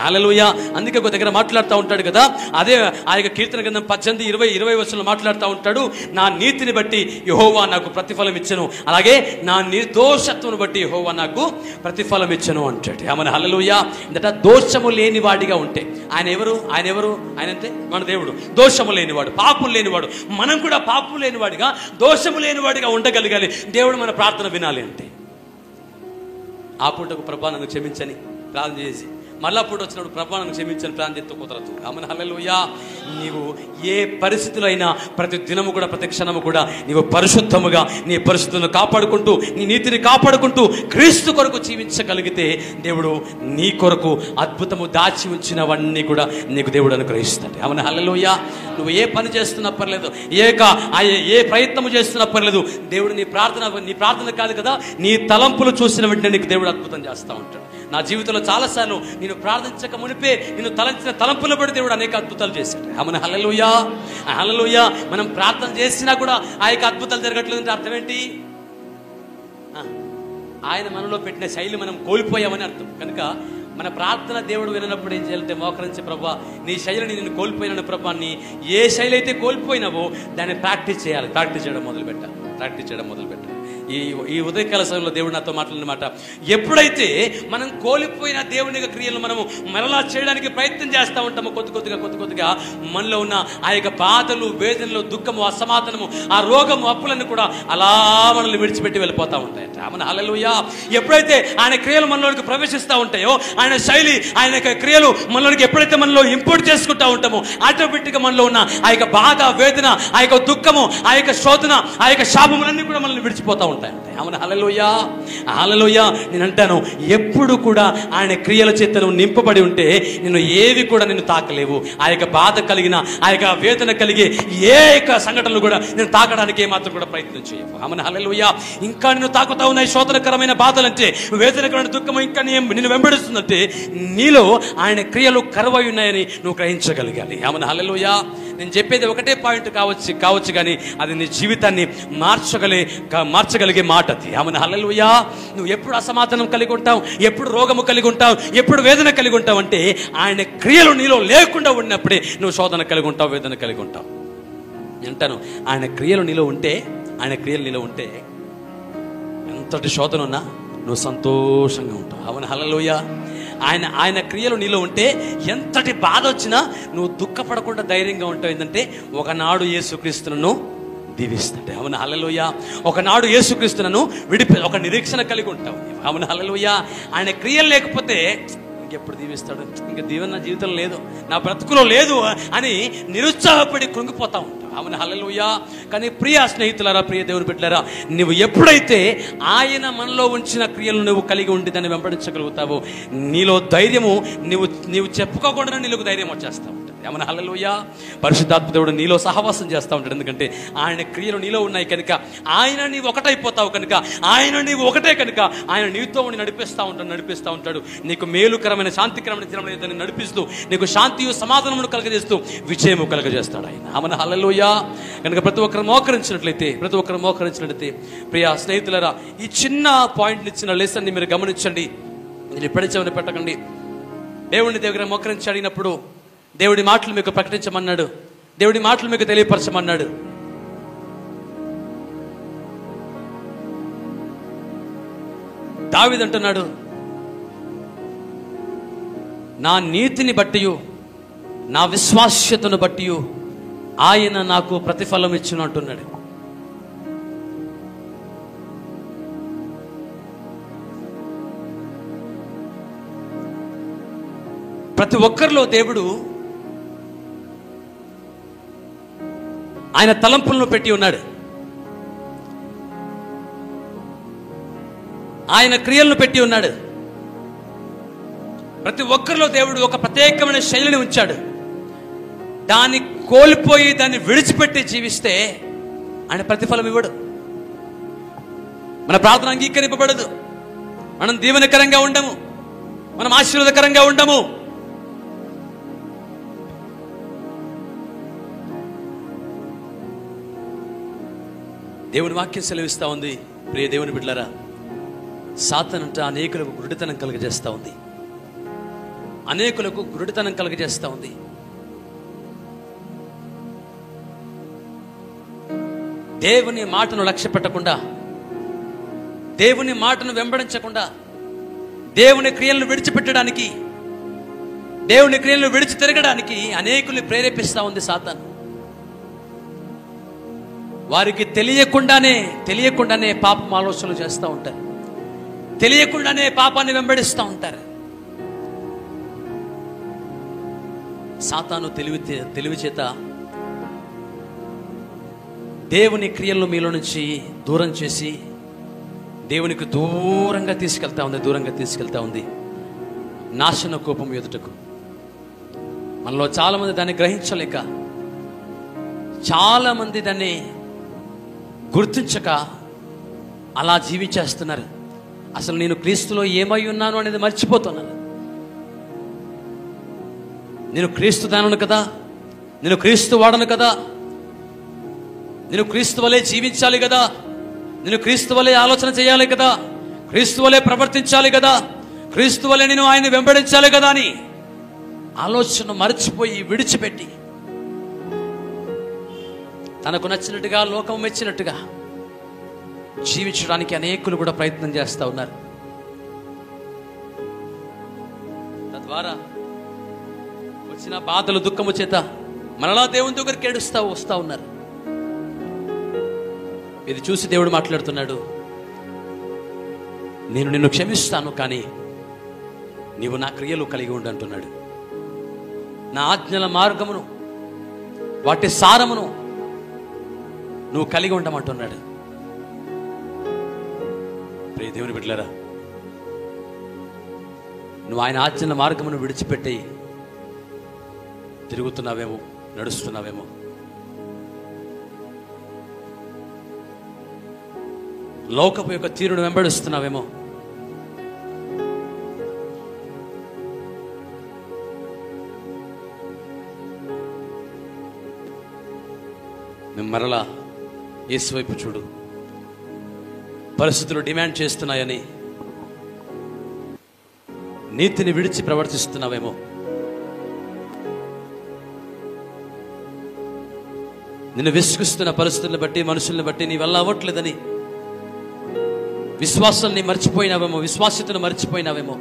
Speaker 1: హల్లెలూయా. అందుకే ఒక దగ్గర మాట్లాడుతూ ఉంటాడు కదా, అదే ఆ యొక్క కీర్తన గ్రంథం 18:20 వచనంలో మాట్లాడుతూ ఉంటాడు, నా నీతిని బట్టి యెహోవా నాకు ప్రతిఫలం ఇచ్చెను, అలాగే నా నిర్దోషత్వం బట్టి యెహోవా నాకు ప్రతిఫలం ఇచ్చెను అంటాడు. ఆమెను హల్లెలూయా. అంటే దోషము లేని వాడిగా ఉంటే ఆయన ఎవరు? ఆయన అంటే మన దేవుడు. దోషము లేనివాడు, పాపం లేనివాడు. మనం కూడా పాపం లేనివాడిగా, దోషము లేనివాడిగా ఉండగలగాలి. దేవుడు మన ప్రార్థన వినాలి అంటే ఆ పూటకు ప్రభా నన్ను క్షమించని ప్రార్థన చేసి, మళ్ళా పూట వచ్చినప్పుడు ప్రభా నన్ను క్షమించని ప్రార్థన చేస్తూ కుదరదు. ఆమెను హల్లెలూయా. నీవు ఏ పరిస్థితులు అయినా ప్రతి దినము కూడా, ప్రతి క్షణము కూడా నీవు పరిశుద్ధముగా నీ పరిశుద్ధులను కాపాడుకుంటూ, నీ నీతిని కాపాడుకుంటూ క్రీస్తు కొరకు జీవించగలిగితే దేవుడు నీ కొరకు అద్భుతము దాచి ఉంచినవన్నీ కూడా నీకు దేవుడు అనుగ్రహిస్తాడు. ఆమెను హల్లెలూయా. నువ్వు ఏ పని చేస్తున్నా పర్లేదు, ఏ ప్రయత్నము చేస్తున్నా పర్లేదు, దేవుడు నీ ప్రార్థన కాదు కదా, నీ తలంపులు చూసిన వెంటనే నీకు దేవుడు అద్భుతం చేస్తూ ఉంటాడు. నా జీవితంలో చాలాసార్లు నేను ప్రార్థించక మునిపే నేను తలంచిన తలంపుల బట్టి దేవుడు అనేక అద్భుతాలు చేశాడు. ఆమెను హల్లెలూయా, హల్లెలూయా. మనం ప్రార్థన చేసినా కూడా ఆ యొక్క అద్భుతాలు జరగట్లేదు అంటే అర్థం ఏంటి? ఆయన మనలో పెట్టిన శైలి మనం కోల్పోయామని అర్థం. కనుక మన ప్రార్థన దేవుడు వినప్పుడు ఏం చేయాలంటే మోకరించి, ప్రభా నీ శైలిని నేను కోల్పోయినాను ప్రభా, నీ ఏ శైలి అయితే కోల్పోయినావో దాన్ని ప్రాక్టీస్ చేయాలి. ప్రాక్టీస్ చేయడం మొదలుపెట్టాలి. ఈ ఉదయకాల సమయంలో దేవుడు నాతో మాట్లాడిన మాట, ఎప్పుడైతే మనం కోల్పోయిన దేవుని యొక్క క్రియలను మనము మరలా చేయడానికి ప్రయత్నం చేస్తూ ఉంటామో, కొద్దిగా మనలో ఉన్న ఆ యొక్క బాధలు, వేదనలు, దుఃఖము, అసమాధానము, ఆ రోగము, అప్పులను కూడా అలా మనల్ని విడిచిపెట్టి వెళ్ళిపోతూ ఉంటాయి. ఆమెను హల్లెలూయా. ఎప్పుడైతే ఆయన క్రియలు మనలోనికి ప్రవేశిస్తూ ఉంటాయో, ఆయన శైలి, ఆయన యొక్క క్రియలు మనలోనికి ఎప్పుడైతే మనలో ఇంపోర్ట్ చేసుకుంటూ ఉంటామో, ఆటోమేటిక్గా మనలో ఉన్న ఆ యొక్క బాధ, వేదన, ఆ యొక్క దుఃఖము, ఆ యొక్క శోధన, ఆ యొక్క శాపములన్నీ కూడా మనల్ని విడిచిపోతూ ఉంటాయి. ఆమెను హల్లెలూయా, హల్లెలూయా. నేను అంటాను, ఎప్పుడు కూడా ఆయన క్రియల చేత నువ్వు నింపబడి ఉంటే నిన్ను ఏవి కూడా నిన్ను తాకలేవు. ఆ యొక్క బాధ కలిగిన, ఆ యొక్క వేదన కలిగే ఏ యొక్క సంఘటనలు కూడా నేను తాకడానికి ఏమాత్రం కూడా ప్రయత్నం చేయవు. ఆమెను హల్లెలూయా. ఇంకా నిన్ను తాకుతా ఉన్నాయి శోధనకరమైన బాధలంటే, వేదనకరమైన దుఃఖం ఇంకా నిన్ను వెంబడిస్తుందంటే నీలో ఆయన క్రియలు కరువై ఉన్నాయని నువ్వు గ్రహించగలగాలి. ఆమెను హల్లెలూయా. నేను చెప్పేది ఒకటే పాయింట్ కావచ్చు కానీ అది నీ జీవితాన్ని మార్చగలిగే మాట అది. ఆమెను హల్లెలూయా. నువ్వు ఎప్పుడు అసమాధానం కలిగి ఉంటావు, ఎప్పుడు రోగము కలిగి ఉంటావు, ఎప్పుడు వేదన కలిగి ఉంటావు అంటే ఆయన క్రియలు నీలో లేకుండా ఉన్నప్పుడే నువ్వు శోధన కలిగి ఉంటావు, వేదన కలిగి ఉంటావు. అంటాను, ఆయన క్రియలు నీలో ఉంటే ఎంతటి శోధన ఉన్నా నువ్వు సంతోషంగా ఉంటావు. ఆమెను హల్లెలూయా. ఆయన క్రియలు నీలో ఉంటే ఎంతటి బాధ వచ్చినా నువ్వు దుఃఖపడకుండా ధైర్యంగా ఉంటావు. ఏంటంటే ఒకనాడు యేసుక్రీస్తును దీవిస్తాడు. ఆమెను హల్లెలూయా. ఒకనాడు యేసుక్రీస్తును ఒక నిరీక్షణ కలిగి ఉంటావు. ఆమెను హల్లెలూయా. ఆయన క్రియలు లేకపోతే ఇంకెప్పుడు దీవిస్తాడు, ఇంకా దీవెన నా జీవితంలో లేదు, నా బ్రతుకులో లేదు అని నిరుత్సాహపడి కృంగిపోతా ఉంటావు. ఆమెను హల్లెలూయా. కానీ ప్రియ స్నేహితులారా, ప్రియ దేవుని బిడ్డలారా, నువ్వు ఎప్పుడైతే ఆయన మనలో ఉంచిన క్రియలను నువ్వు కలిగి ఉండి దాన్ని వెంబడించగలుగుతావో నీలో ధైర్యము, నీవు చెప్పుకోకుండా నీకు ధైర్యం వచ్చేస్తూ ఉంటుంది. ఏమన్నా హల్లెలూయా. పరిశుద్ధాత్మ దేవుడు నీలో సహవాసం చేస్తూ ఉంటాడు. ఎందుకంటే ఆయన క్రియలు నీలో ఉన్నాయి కనుక, ఆయన నీవు ఒకటైపోతావు కనుక, ఆయన నీవు ఒకటే కనుక, ఆయన నీతో ఉండి నడిపిస్తూ ఉంటాడు. నీకు మేలుకరమైన శాంతికరమైన దినం ఏదని నడిపిస్తూ నీకు శాంతియు సమాధానమును కలగజేస్తూ విజయము కలగజేస్తాడు ఆయన. ఆమెను హల్లెలూయా. కనుక ప్రతి ఒక్కరు మోకరించినట్లయితే ప్రియ స్నేహితులరా, ఈ చిన్న పాయింట్ని ఇచ్చిన లెసన్ని మీరు గమనించండి. నేను ఇప్పుడే చెవిని పెట్టకండి. దేవుని దగ్గర మోకరించి అడిగినప్పుడు దేవుడి మాటలు మీకు ప్రకటించమన్నాడు, దేవుడి మాటలు మీకు తెలియపరచమన్నాడు. దావీదు అంటున్నాడు, నా నీతిని బట్టియు నా విశ్వాస్యతను బట్టియు ఆయన నాకు ప్రతిఫలం ఇచ్చును అంటున్నాడు. ప్రతి ఒక్కరిలో దేవుడు ఆయన తలంపులను పెట్టి ఉన్నాడు, ఆయన క్రియలను పెట్టి ఉన్నాడు. ప్రతి ఒక్కరిలో దేవుడు ఒక ప్రత్యేకమైన శైలిని ఉంచాడు. దాన్ని కోల్పోయి దాన్ని విడిచిపెట్టి జీవిస్తే ఆయన ప్రతిఫలం ఇవ్వడు. మన ప్రార్థన అంగీకరింపబడదు. మనం దీవెనకరంగా ఉండము, మనం ఆశీర్వాదకరంగా ఉండము. దేవుని వాక్యం సెలవిస్తూ ఉంది. ప్రియ దేవుని బిడ్డలారా, సాతానంట అనేకులకు గురుడితనం కలుగజేస్తూ ఉంది. దేవుని మాటను లక్ష్య పెట్టకుండా, దేవుని మాటను వెంబడించకుండా, దేవుని క్రియలను విడిచిపెట్టడానికి, దేవుని క్రియలను విడిచి తిరగడానికి అనేకుల్ని ప్రేరేపిస్తూ ఉంది సాతాను. వారికి తెలియకుండానే పాపం ఆలోచనలు చేస్తూ ఉంటారు, తెలియకుండానే పాపాన్ని వెంబడిస్తూ ఉంటారు. సాతాను తెలివి చేత దేవుని క్రియలను మీలో నుంచి దూరం చేసి దేవునికి దూరంగా తీసుకెళ్తా ఉంది నాశన కోపం ఎదుటకు. మనలో చాలా మంది దాన్ని గ్రహించలేక, చాలా మంది దాన్ని గుర్తించక అలా జీవించేస్తున్నారు. అసలు నేను క్రీస్తులో ఏమై ఉన్నాను అనేది మర్చిపోతున్నాను. నేను క్రీస్తు దానను కదా, నేను క్రీస్తు వాడను కదా, నేను క్రీస్తు వలె జీవించాలి కదా, నేను క్రీస్తు వలె ఆలోచన చేయాలి కదా, క్రీస్తు వలె ప్రవర్తించాలి కదా, క్రీస్తు వలె నేను ఆయన వెంబడించాలి కదా అని ఆలోచన మర్చిపోయి విడిచిపెట్టి తనకు నచ్చినట్టుగా, లోకం మెచ్చినట్టుగా జీవించడానికి అనేకులు కూడా ప్రయత్నం చేస్తూ ఉన్నారు. తద్వారా వచ్చిన బాధలు, దుఃఖము చేత మరలా దేవుని దగ్గరికి వస్తూ ఉన్నారు. ఇది చూసి దేవుడు మాట్లాడుతున్నాడు, నేను నిన్ను క్షమిస్తాను, కానీ నీవు నా క్రియలు కలిగి ఉండు అంటున్నాడు. నా ఆజ్ఞల మార్గమును, వాటి సారమును నువ్వు కలిగి ఉండమంటున్నాడు. ప్రియ దేవుని బిడ్డలారా, నువ్వు ఆయన ఆజ్ఞల మార్గమును విడిచిపెట్టి తిరుగుతున్నావేమో, నడుస్తున్నావేమో. లోకపు యొక్క తీరును వెంబడిస్తున్నావేమో. మేము మరలా యేసు వైపు చూడు. పరిస్థితులు డిమాండ్ చేస్తున్నాయని నీతిని విడిచి ప్రవర్తిస్తున్నావేమో. నిన్ను విసుగుస్తున్న పరిస్థితులను బట్టి, మనుషుల్ని బట్టి నీ వల్ల అవ్వట్లేదని విశ్వాసాన్ని మర్చిపోయినావేమో, విశ్వాస్యతను మర్చిపోయినావేమో.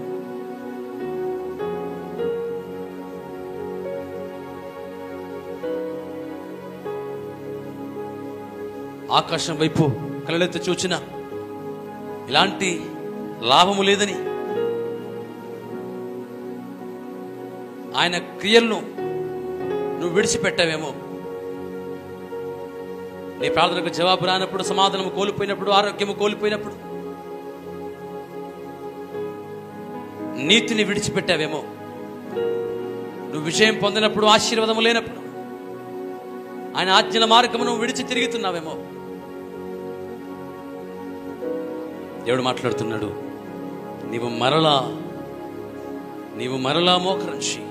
Speaker 1: ఆకాశం వైపు కళ్ళెత్తి చూచిన ఇలాంటి లాభము లేదని, ఆయన క్రియలను నువ్వు విడిచిపెట్టావేమో. నీ ప్రార్థనకు జవాబు రానప్పుడు, సమాధానం కోల్పోయినప్పుడు, ఆరోగ్యము కోల్పోయినప్పుడు నీతిని విడిచిపెట్టావేమో. నువ్వు విజయం పొందినప్పుడు, ఆశీర్వాదము లేనప్పుడు, ఆయన ఆజ్ఞల మార్గమును విడిచి తిరుగుతున్నావేమో. దేవుడు మాట్లాడుతున్నాడు, నీవు మరలా మోకరించి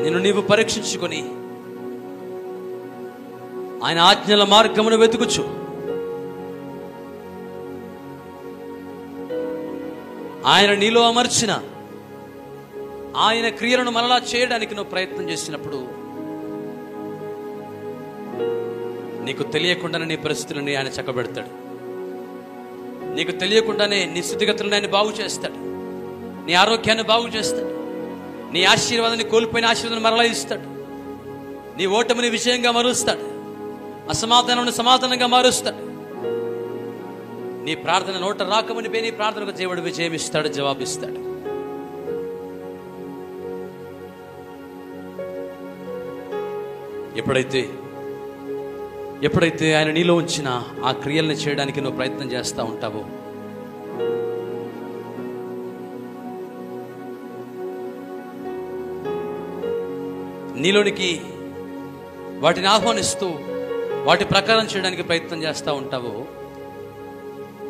Speaker 1: నిన్ను నీవు పరీక్షించుకొని ఆయన ఆజ్ఞల మార్గమును వెతుకుచు ఆయన నీలో అమర్చిన ఆయన క్రియలను మరలా చేయడానికి నువ్వు ప్రయత్నం చేసినప్పుడు నీకు తెలియకుండానే నీ పరిస్థితులని ఆయన చక్కబెడతాడు. నీకు తెలియకుండానే నీ స్థితిగతులను ఆయన బాగు చేస్తాడు. నీ ఆరోగ్యాన్ని బాగు చేస్తాడు. నీ ఆశీర్వాదాన్ని, కోల్పోయిన ఆశీర్వాదాన్ని మరలా ఇస్తాడు. నీ ఓటమిని విజయంగా మారుస్తాడు. అసమాధానాన్ని సమాధానంగా మారుస్తాడు. నీ ప్రార్థన నోట రాకమునిపై నీ ప్రార్థనకు దేవుడు విజయం ఇస్తాడు, జవాబిస్తాడు. ఎప్పుడైతే ఆయన నీలో ఉంచిన ఆ క్రియల్ని చేయడానికి నువ్వు ప్రయత్నం చేస్తూ ఉంటావో, నీలోనికి వాటిని ఆహ్వానిస్తూ వాటి ప్రకారం చేయడానికి ప్రయత్నం చేస్తూ ఉంటావో,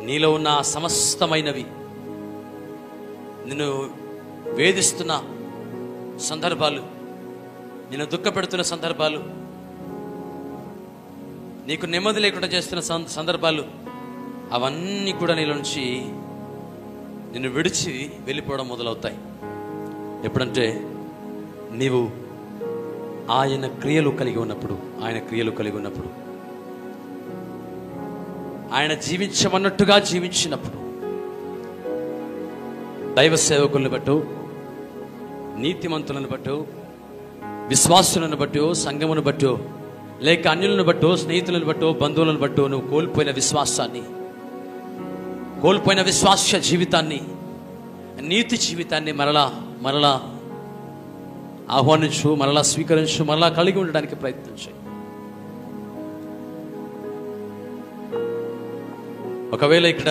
Speaker 1: నీలో ఉన్న సమస్తమైనవి, నిన్ను వేధిస్తున్న సందర్భాలు, నిన్ను దుఃఖపెడుతున్న సందర్భాలు, నీకు నెమ్మది లేకుండా చేస్తున్న సందర్భాలు, అవన్నీ కూడా నీలో నుంచి నిన్ను విడిచి వెళ్ళిపోవడం మొదలవుతాయి. ఎప్పుడంటే నీవు ఆయన క్రియలు కలిగి ఉన్నప్పుడు, ఆయన జీవించమన్నట్టుగా జీవించినప్పుడు, దైవ సేవకులను బట్టు, నీతిమంతులను బట్టు, విశ్వాసులను బట్టు, సంఘమును బట్టు, లేక అన్యులను బట్టు, స్నేహితులను బట్టు, బంధువులను బట్టు నువ్వు కోల్పోయిన విశ్వాసాన్ని, కోల్పోయిన విశ్వాస జీవితాన్ని, నీతి జీవితాన్ని మరలా ఆహ్వానించు, మరలా స్వీకరించు, మరలా కలిగి ఉండడానికి ప్రయత్నం చేయి. ఒకవేళ ఇక్కడ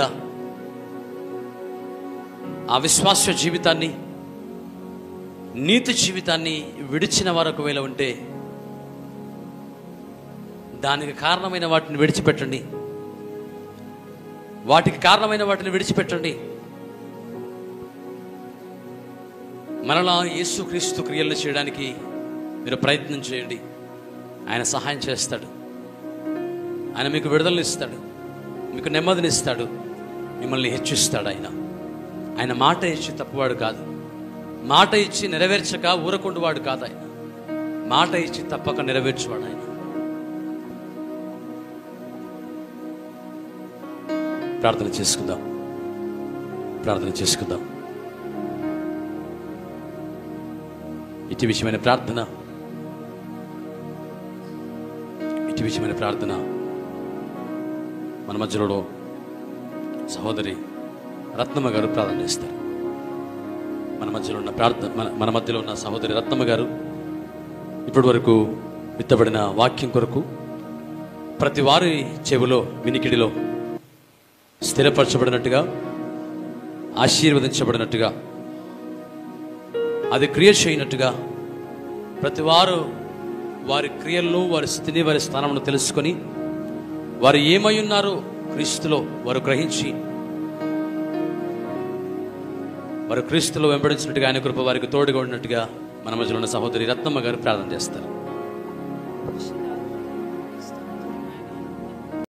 Speaker 1: ఆ విశ్వాస జీవితాన్ని, నీతి జీవితాన్ని విడిచిన వారు ఒకవేళ ఉంటే, దానికి కారణమైన వాటిని విడిచిపెట్టండి. మరలా యేసుక్రీస్తు క్రియలను చేయడానికి మీరు ప్రయత్నం చేయండి. ఆయన సహాయం చేస్తాడు. ఆయన మీకు విడుదలను ఇస్తాడు, మీకు నెమ్మదిని ఇస్తాడు, మిమ్మల్ని హెచ్చిస్తాడు. ఆయన మాట ఇచ్చి తప్పువాడు కాదు. మాట ఇచ్చి నెరవేర్చక ఊరకుండువాడు కాదు. ఆయన మాట ఇచ్చి తప్పక నెరవేర్చువాడు. ఆయన ప్రార్థన చేసుకుందాం. ఇటు విషయమైన ప్రార్థన మన మధ్యలో సహోదరి రత్నమ్మ గారు ప్రార్థన చేస్తారు. మన మధ్యలో ఉన్న సహోదరి రత్నమ్మ గారు ఇప్పటి వరకు విత్తబడిన వాక్యం కొరకు ప్రతి వారి చెవిలో, వినికిడిలో స్థిరపరచబడినట్టుగా, ఆశీర్వదించబడినట్టుగా, అది క్రియ చేయనట్టుగా, ప్రతి వారు వారి క్రియలను, వారి స్థితిని, వారి స్థానమును తెలుసుకొని వారు ఏమై ఉన్నారో క్రీస్తులో వారు గ్రహించి వారు క్రీస్తులో వెంబడించినట్టుగా ఆయన కృప వారికి తోడుగా ఉన్నట్టుగా మన మధ్యలో ఉన్న సహోదరి రత్నమ్మ గారు ప్రార్థన చేస్తారు.